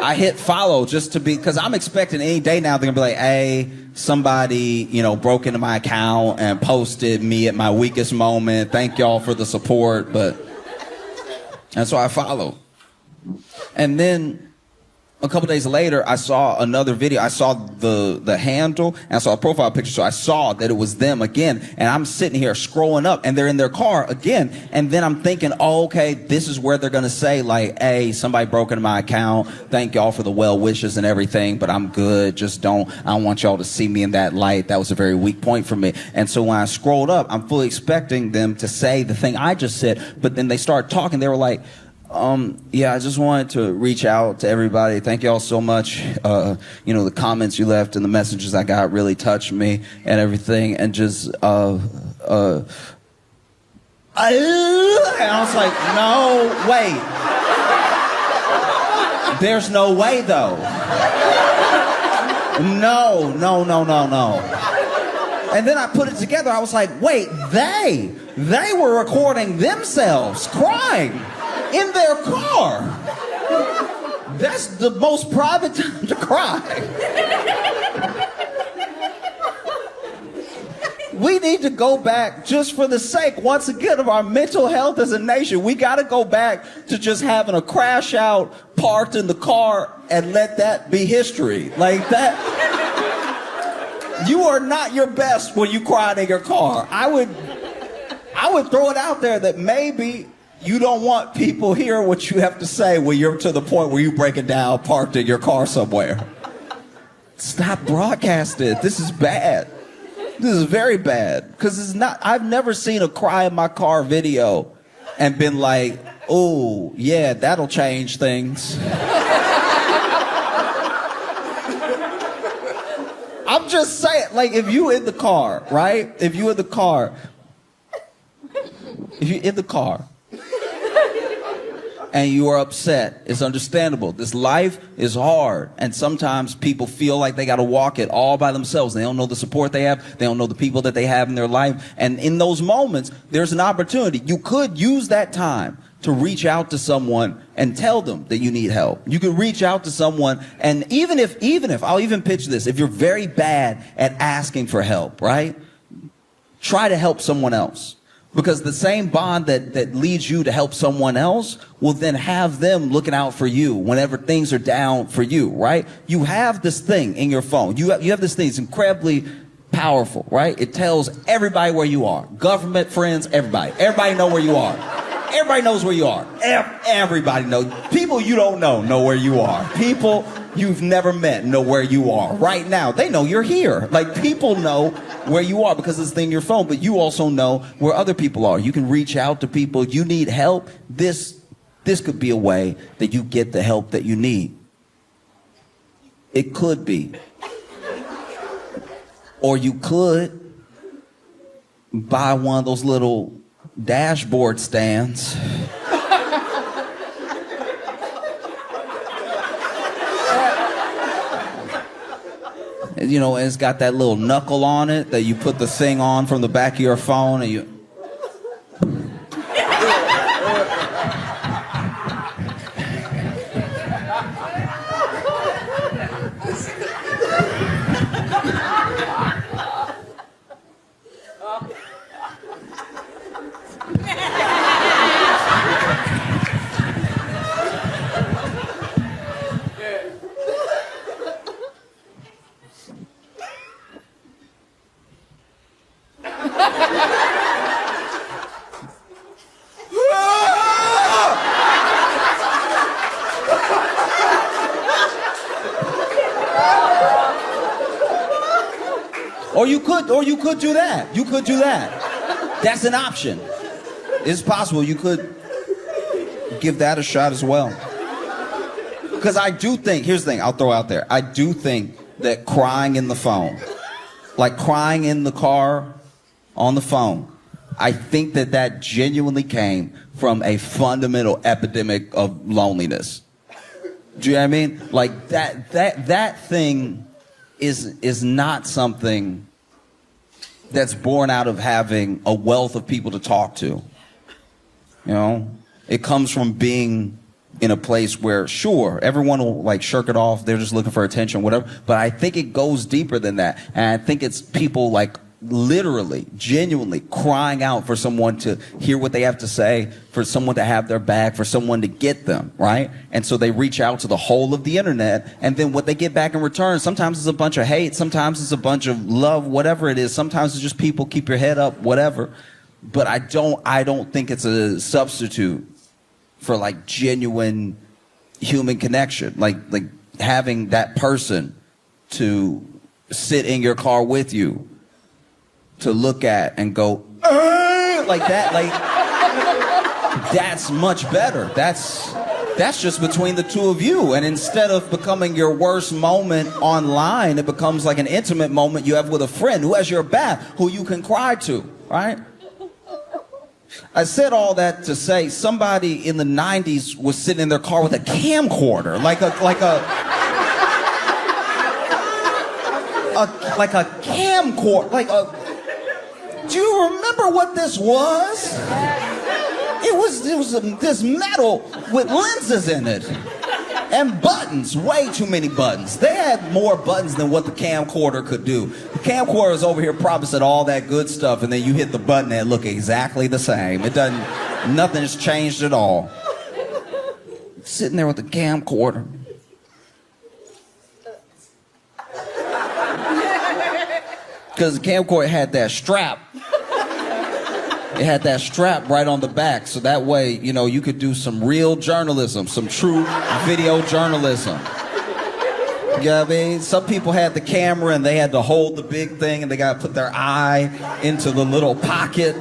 I hit follow just to be, because I'm expecting any day now they're gonna be like, hey, somebody, broke into my account and posted me at my weakest moment. Thank y'all for the support, and so I followed. And then a couple days later, I saw another video. I saw the handle, and I saw a profile picture, so I saw that it was them again. And I'm sitting here scrolling up, and they're in their car again. And then I'm thinking, oh, okay, this is where they're going to say, like, hey, somebody broke into my account. Thank y'all for the well wishes and everything, but I'm good. I don't want y'all to see me in that light. That was a very weak point for me. And so when I scrolled up, I'm fully expecting them to say the thing I just said, but then they started talking. They were like, I just wanted to reach out to everybody. Thank y'all so much. The comments you left and the messages I got really touched me and everything. And just, and I was like, no, wait. There's no way though. No. And then I put it together. I was like, wait, they were recording themselves crying in their car. That's the most private time to cry. We need to go back, just for the sake, once again, of our mental health as a nation. We got to go back to just having a crash out, parked in the car, and let that be history. Like that. You are not your best when you cried in your car. I would throw it out there that maybe you don't want people hearing what you have to say when you're to the point where you break it down, parked in your car somewhere. Stop broadcasting it. This is bad. This is very bad. Because it's not, I've never seen a cry in my car video and been like, oh, yeah, that'll change things. I'm just saying, like, if you in the car, right? If you in the car, and you are upset, it's understandable. This life is hard, and sometimes people feel like they got to walk it all by themselves. They don't know the support they have. They don't know the people that they have in their life. And in those moments, there's an opportunity. You could use that time to reach out to someone and tell them that you need help. You could reach out to someone, and even if, I'll even pitch this, if you're very bad at asking for help, right? Try to help someone else. Because the same bond that leads you to help someone else will then have them looking out for you whenever things are down for you, right? You have this thing in your phone. You have this thing. It's incredibly powerful, right? It tells everybody where you are. Government, friends, everybody. Everybody know where you are. Everybody knows where you are. Everybody knows. People you don't know where you are. People you've never met know where you are. Right now, they know you're here. Like, people know where you are because it's in your phone, but you also know where other people are. You can reach out to people. You need help. This could be a way that you get the help that you need. It could be. Or you could buy one of those little dashboard stands. You know, and it's got that little knuckle on it that you put the thing on from the back of your phone and you... Or you could do that. You could do that. That's an option. It's possible. You could give that a shot as well. Because I do think, here's the thing, I'll throw out there. I do think that crying in the phone, like crying in the car on the phone, I think that that genuinely came from a fundamental epidemic of loneliness. Do you know what I mean? Like that thing is not something that's born out of having a wealth of people to talk to. You know? It comes from being in a place where, sure, everyone will like shirk it off. They're just looking for attention, whatever. But I think it goes deeper than that. And I think it's people like literally, genuinely crying out for someone to hear what they have to say, for someone to have their back, for someone to get them, right? And so they reach out to the whole of the internet, and then what they get back in return, sometimes it's a bunch of hate, sometimes it's a bunch of love, whatever it is. Sometimes it's just people, keep your head up, whatever. But I don't think it's a substitute for like genuine human connection, like having that person to sit in your car with you, to look at and go like that, like that's much better. That's just between the two of you. And instead of becoming your worst moment online, it becomes like an intimate moment you have with a friend who has your back, who you can cry to, right? I said all that to say somebody in the 90s was sitting in their car with a camcorder, like a camcorder, do you remember what this was? It was this metal with lenses in it and buttons, way too many buttons. They had more buttons than what the camcorder could do. The camcorder is over here promising all that good stuff, and then you hit the button and it look exactly the same. Nothing has changed at all. Sitting there with the camcorder. Because the camcorder had that strap. It had that strap right on the back, so that way, you know, you could do some real journalism, some true video journalism. You know what I mean? Some people had the camera and they had to hold the big thing and they got to put their eye into the little pocket.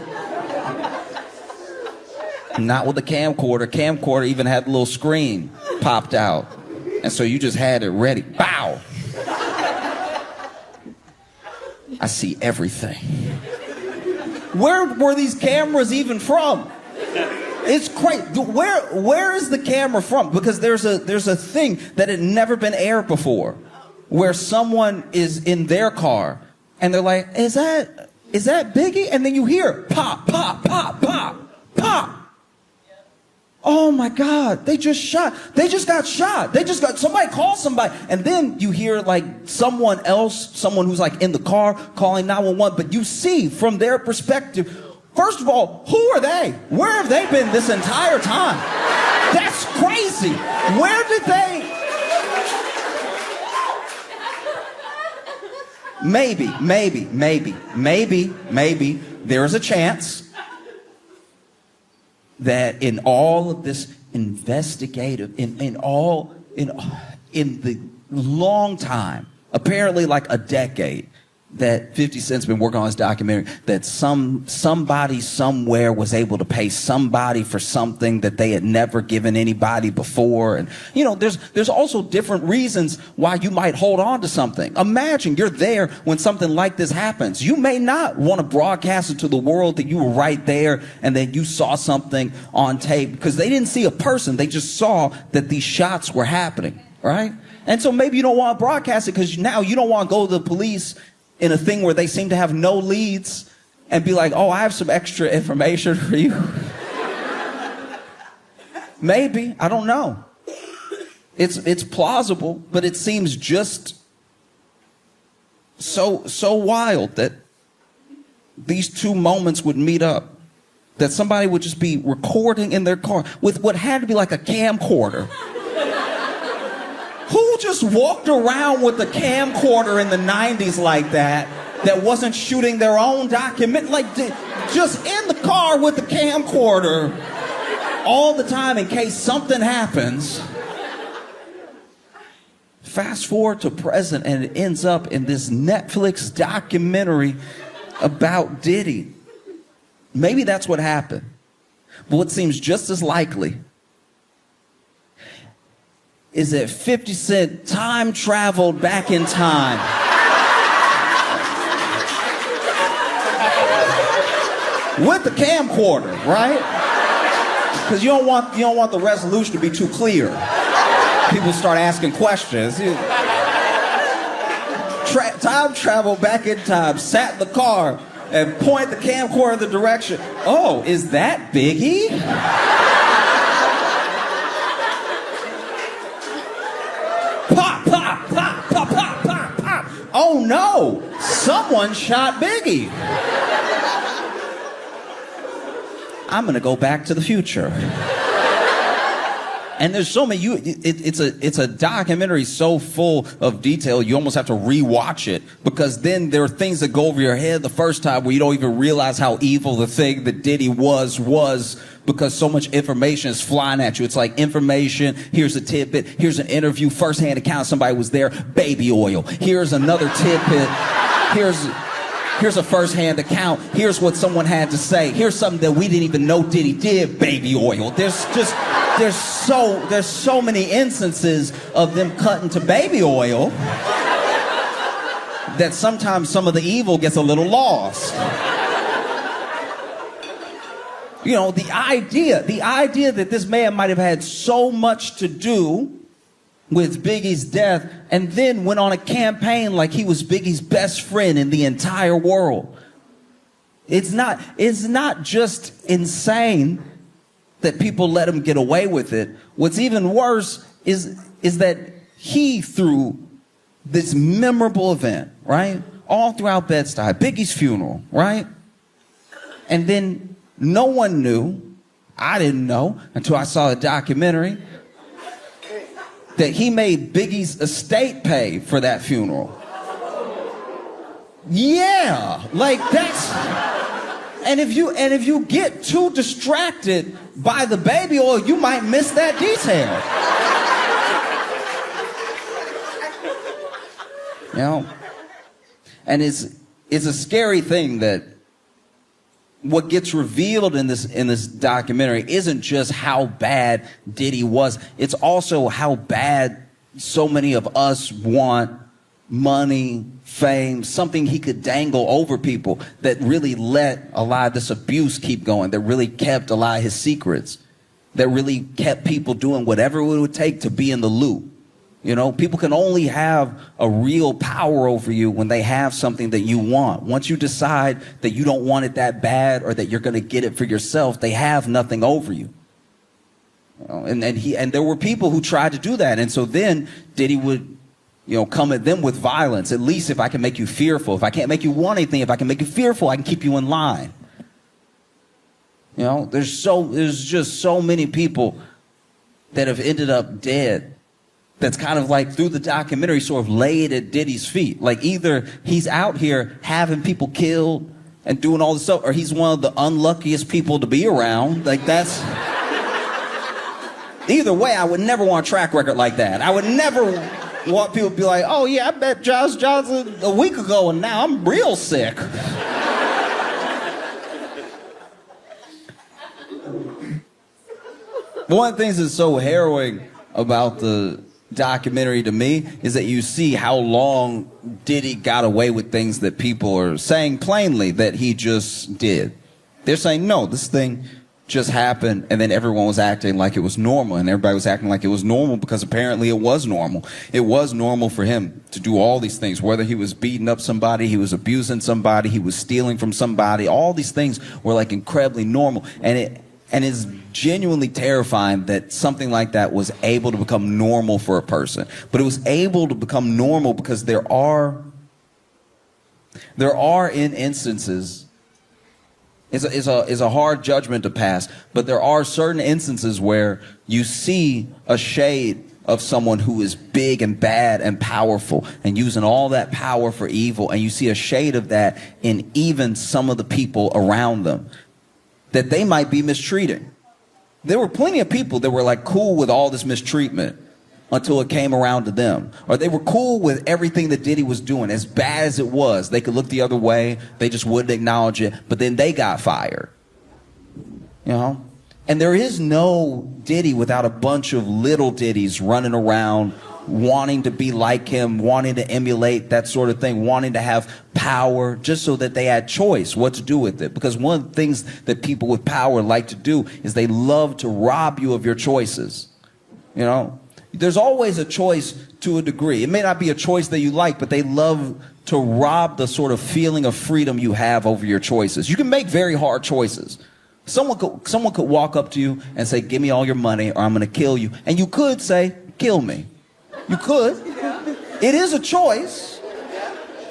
Not with the camcorder. Camcorder even had the little screen popped out. And so you just had it ready. Bow! I see everything. Where were these cameras even from? It's crazy. Where is the camera from? Because there's a thing that had never been aired before, where someone is in their car and they're like, is that Biggie? And then you hear pop, pop, pop, pop, pop. Oh my God, they just got shot. Somebody call somebody. And then you hear like someone who's like in the car calling 911, but you see from their perspective, first of all, who are they? Where have they been this entire time? That's crazy. Where did they? Maybe there's a chance that in all of this investigative, in the long time, apparently like a decade, that 50 Cent's been working on this documentary, that somebody somewhere was able to pay somebody for something that they had never given anybody before. And, you know, there's also different reasons why you might hold on to something. Imagine you're there when something like this happens. You may not want to broadcast it to the world that you were right there and that you saw something on tape, because they didn't see a person. They just saw that these shots were happening, right? And so maybe you don't want to broadcast it because now you don't want to go to the police in a thing where they seem to have no leads and be like, oh, I have some extra information for you. Maybe, I don't know. It's plausible, but it seems just so wild that these two moments would meet up. That somebody would just be recording in their car with what had to be like a camcorder. Who just walked around with a camcorder in the 90s like that wasn't shooting their own document, like just in the car with the camcorder all the time in case something happens? Fast forward to present and it ends up in this Netflix documentary about Diddy. Maybe that's what happened. But what seems just as likely is that 50 Cent time traveled back in time. With the camcorder, right? Because you don't want the resolution to be too clear. People start asking questions. Time travel back in time, sat in the car and point the camcorder in the direction. Oh, is that Biggie? Pop, pop, pop, pop, pop, pop, pop. Oh no, someone shot Biggie. I'm gonna go back to the future. And there's so many, it's a documentary so full of detail, you almost have to rewatch it, because then there are things that go over your head the first time where you don't even realize how evil the thing that Diddy was, because so much information is flying at you. It's like information, here's a tidbit, here's an interview, first-hand account, somebody was there, baby oil. Here's another tidbit, here's a first-hand account, here's what someone had to say, here's something that we didn't even know Diddy did, baby oil. There's so many instances of them cutting to baby oil that sometimes some of the evil gets a little lost. You know, the idea that this man might have had so much to do with Biggie's death and then went on a campaign like he was Biggie's best friend in the entire world. It's not just insane that people let him get away with it. What's even worse is that he, through this memorable event, right, all throughout Bed-Stuy, Biggie's funeral, right, and then no one knew, I didn't know until I saw the documentary, that he made Biggie's estate pay for that funeral. Yeah, like that's... And if you get too distracted by the baby oil, you might miss that detail. You know? And it's a scary thing that what gets revealed in this documentary isn't just how bad Diddy was, it's also how bad so many of us want money, fame, something he could dangle over people that really let a lot of this abuse keep going, that really kept a lot of his secrets, that really kept people doing whatever it would take to be in the loop. You know, people can only have a real power over you when they have something that you want. Once you decide that you don't want it that bad or that you're going to get it for yourself, they have nothing over you. You know, and there were people who tried to do that. And so then Diddy would, you know, come at them with violence. At least if I can make you fearful. If I can't make you want anything, if I can make you fearful, I can keep you in line. You know, there's just so many people that have ended up dead. That's kind of like through the documentary sort of laid at Diddy's feet. Like either he's out here having people killed and doing all this stuff, or he's one of the unluckiest people to be around. Like that's... Either way, I would never want a track record like that. I would never want people to be like, oh yeah, I met Josh Johnson a week ago and now I'm real sick. One of the things that's so harrowing about the documentary to me is that you see how long Diddy got away with things that people are saying plainly that he just did. They're saying, no, this thing just happened, and then everyone was acting like it was normal, and everybody was acting like it was normal because apparently it was normal. It was normal for him to do all these things, whether he was beating up somebody, he was abusing somebody, he was stealing from somebody. All these things were like incredibly normal, and it's genuinely terrifying that something like that was able to become normal for a person. But it was able to become normal because there are in instances, it's a hard judgment to pass, but there are certain instances where you see a shade of someone who is big and bad and powerful and using all that power for evil, and you see a shade of that in even some of the people around them that they might be mistreating. There were plenty of people that were like cool with all this mistreatment until it came around to them. Or they were cool with everything that Diddy was doing, as bad as it was. They could look the other way, they just wouldn't acknowledge it, but then they got fired. You know? And there is no Diddy without a bunch of little Diddies running around, wanting to be like him, wanting to emulate that sort of thing, wanting to have power, just so that they had choice what to do with it. Because one of the things that people with power like to do is they love to rob you of your choices. You know, there's always a choice to a degree. It may not be a choice that you like, but they love to rob the sort of feeling of freedom you have over your choices. You can make very hard choices. Someone could walk up to you and say, give me all your money or I'm going to kill you. And you could say, kill me. You could. It is a choice.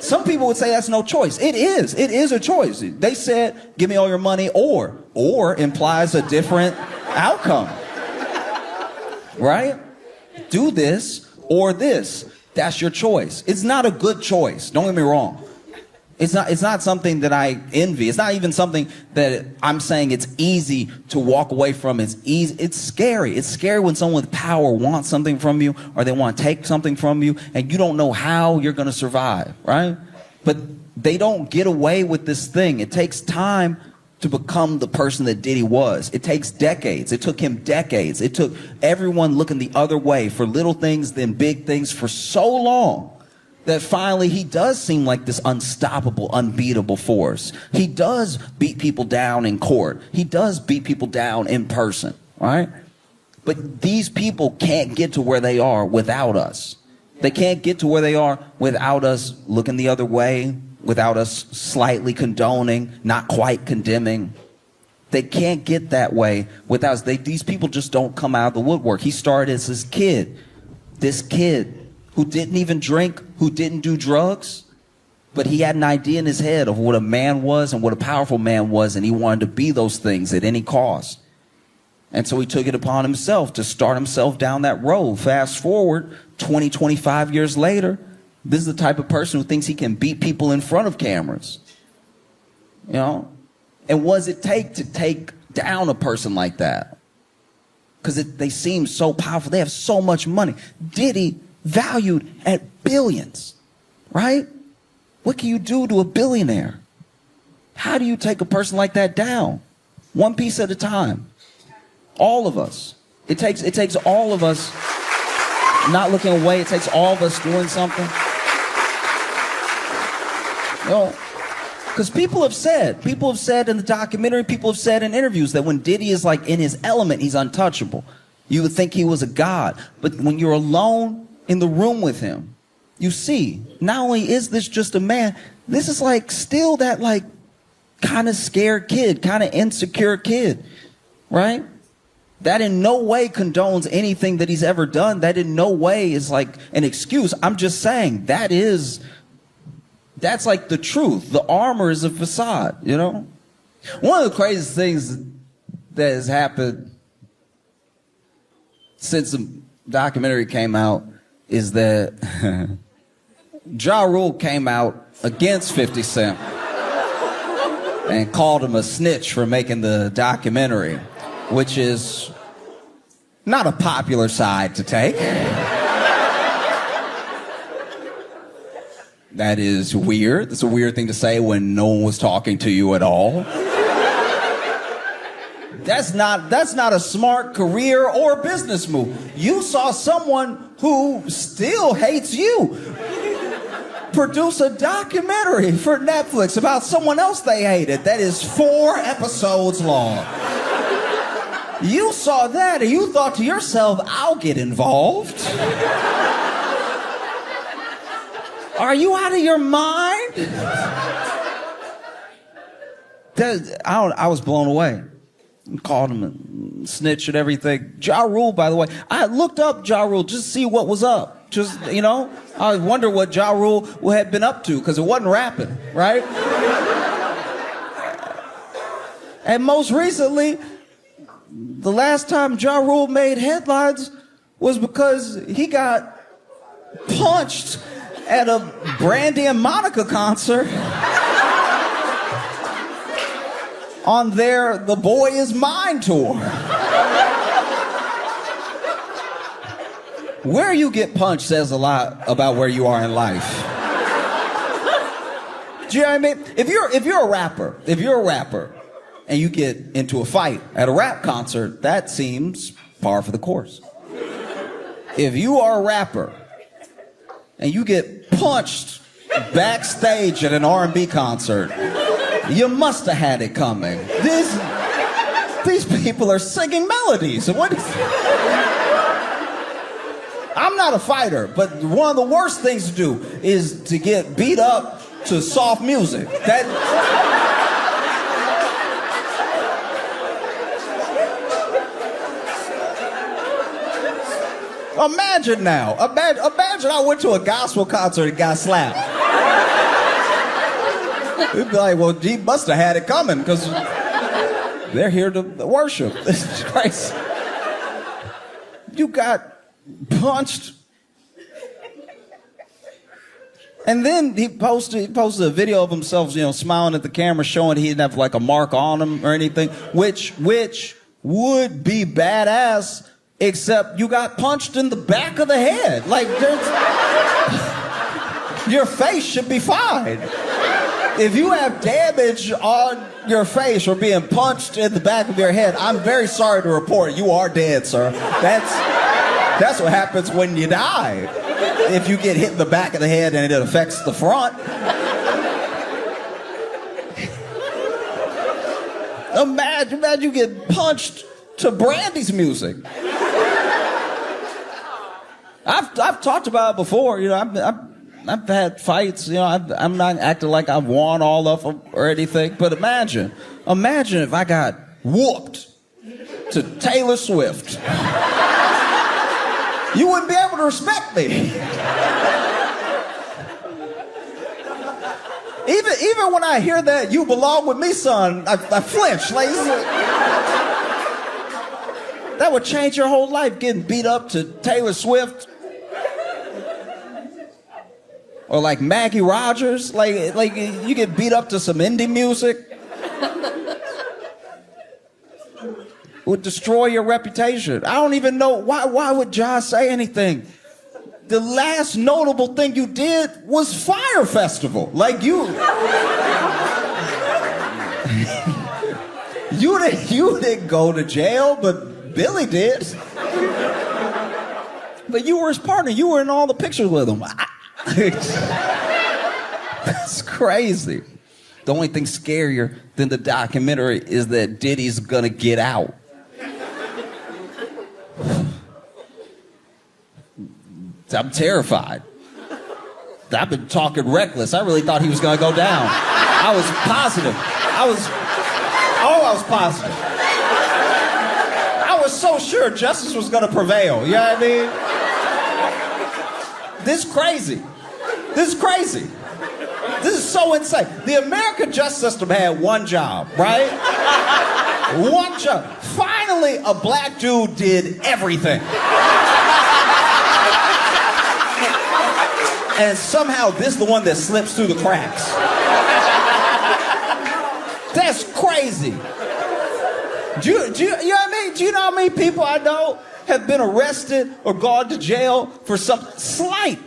Some people would say that's no choice. It is. It is a choice. They said, give me all your money or implies a different outcome. Right? Do this or this. That's your choice. It's not a good choice. Don't get me wrong. It's not something that I envy. It's not even something that I'm saying it's easy to walk away from. It's easy. It's scary. It's scary when someone with power wants something from you or they want to take something from you and you don't know how you're going to survive, right? But they don't get away with this thing. It takes time to become the person that Diddy was. It takes decades. It took him decades. It took everyone looking the other way for little things, then big things for so long that finally he does seem like this unstoppable, unbeatable force. He does beat people down in court. He does beat people down in person, right? But these people can't get to where they are without us. They can't get to where they are without us looking the other way, without us slightly condoning, not quite condemning. They can't get that way without us. These people just don't come out of the woodwork. He started as this kid who didn't even drink, who didn't do drugs, but he had an idea in his head of what a man was and what a powerful man was, and he wanted to be those things at any cost. And so he took it upon himself to start himself down that road. Fast forward 20, 25 years later, this is the type of person who thinks he can beat people in front of cameras. You know? And what does it take to take down a person like that? Because they seem so powerful. They have so much money. Diddy valued at billions, right? What can you do to a billionaire? How do you take a person like that down? One piece at a time. All of us. It takes all of us not looking away. It takes all of us doing something. You know, because people have said in the documentary, people have said in interviews that when Diddy is like in his element, he's untouchable. You would think he was a god. But when you're alone in the room with him, you see, not only is this just a man, this is like still that like kind of scared kid, kind of insecure kid, right? That in no way condones anything that he's ever done. That in no way is like an excuse. I'm just saying that's like the truth. The armor is a facade, you know? One of the craziest things that has happened since the documentary came out is that Ja Rule came out against 50 Cent and called him a snitch for making the documentary, which is not a popular side to take. That is weird. It's a weird thing to say when no one was talking to you at all. That's not a smart career or business move. You saw someone who still hates you produce a documentary for Netflix about someone else they hated that is 4 episodes long. You saw that and you thought to yourself, I'll get involved. Are you out of your mind? I was blown away. Called him a snitch and everything. Ja Rule, by the way, I looked up Ja Rule just to see what was up. Just, you know, I wonder what Ja Rule had been up to, because it wasn't rapping, right? And most recently, the last time Ja Rule made headlines was because he got punched at a Brandy and Monica concert on their The Boy Is Mine tour. Where you get punched says a lot about where you are in life. Do you know what I mean? If you're a rapper, and you get into a fight at a rap concert, that seems par for the course. If you are a rapper and you get punched backstage at an R&B concert, you must have had it coming. These people are singing melodies. What is... I'm not a fighter, but one of the worst things to do is to get beat up to soft music. Imagine now. Imagine I went to a gospel concert and got slapped. We'd be like, well, he must have had it coming because they're here to worship. This is crazy. You got punched. And then he posted a video of himself, smiling at the camera, showing he didn't have like a mark on him or anything, which would be badass, except you got punched in the back of the head. Like, your face should be fine. If you have damage on your face or being punched in the back of your head, I'm very sorry to report you are dead, sir. That's what happens when you die. If you get hit in the back of the head and it affects the front. Imagine you get punched to Brandy's music. I've talked about it before. I've had fights. I'm not acting like I've won all of them or anything. But imagine if I got whooped to Taylor Swift. You wouldn't be able to respect me. Even when I hear that "you belong with me, son," I flinch. Like, that would change your whole life, getting beat up to Taylor Swift. Or like Maggie Rogers. Like you get beat up to some indie music. Would destroy your reputation. I don't even know why would Josh say anything. The last notable thing you did was Fire Festival. Like you didn't go to jail, but Billy did. But you were his partner. You were in all the pictures with him. That's crazy. The only thing scarier than the documentary is that Diddy's gonna get out. I'm terrified. I've been talking reckless. I really thought he was gonna go down. I was positive. I was positive. I was so sure justice was gonna prevail. You know what I mean? This is crazy. This is so insane. The American justice system had one job, right? One job. Finally, a black dude did everything. And somehow this is the one that slips through the cracks. That's crazy. Do you know what I mean? Do you know how many people I know have been arrested or gone to jail for something slight?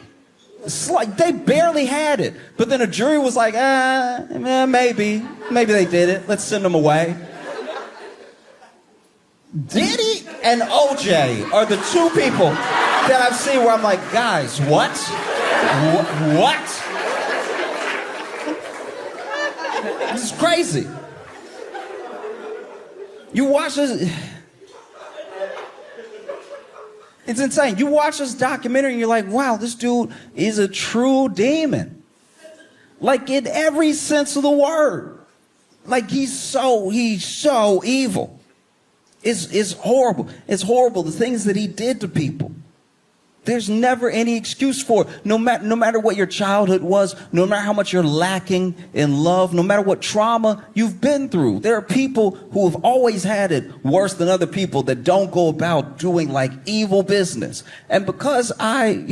They barely had it. But then a jury was like, maybe they did it. Let's send them away. Diddy and OJ are the two people that I've seen where I'm like, guys, what? What? This is crazy. You watch this. It's insane. You watch this documentary and you're like, wow, this dude is a true demon. Like, in every sense of the word. Like, he's so evil. It's horrible. It's horrible, the things that he did to people. There's never any excuse for it. No matter what your childhood was, no matter how much you're lacking in love, no matter what trauma you've been through. There are people who have always had it worse than other people that don't go about doing like evil business. And because I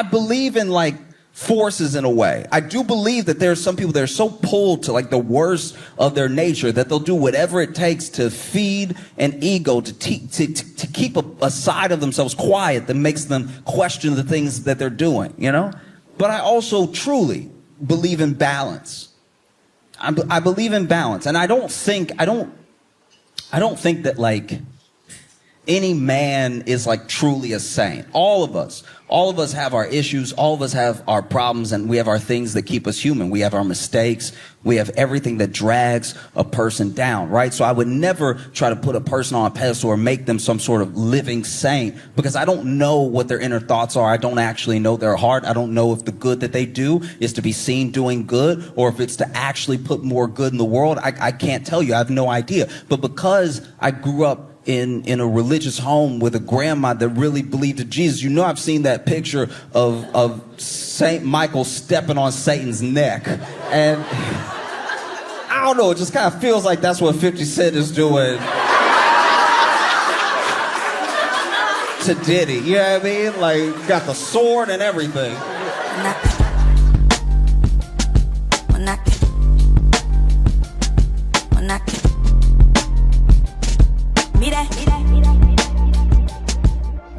believe in like forces in a way. I do believe that there are some people that are so pulled to like the worst of their nature that they'll do whatever it takes to feed an ego, to keep a side of themselves quiet that makes them question the things that they're doing, But I also truly believe in balance. I believe in balance, and I don't think that like any man is like truly a saint. All of us have our issues. All of us have our problems, and we have our things that keep us human. We have our mistakes. We have everything that drags a person down, right? So I would never try to put a person on a pedestal or make them some sort of living saint, because I don't know what their inner thoughts are. I don't actually know their heart. I don't know if the good that they do is to be seen doing good, or if it's to actually put more good in the world. I can't tell you. I have no idea. But because I grew up in a religious home with a grandma that really believed in Jesus, you know, I've seen that picture of Saint Michael stepping on Satan's neck, and I don't know, it just kind of feels like that's what 50 Cent is doing to Diddy. You know what I mean? Like, got the sword and everything.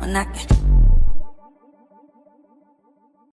Knock it.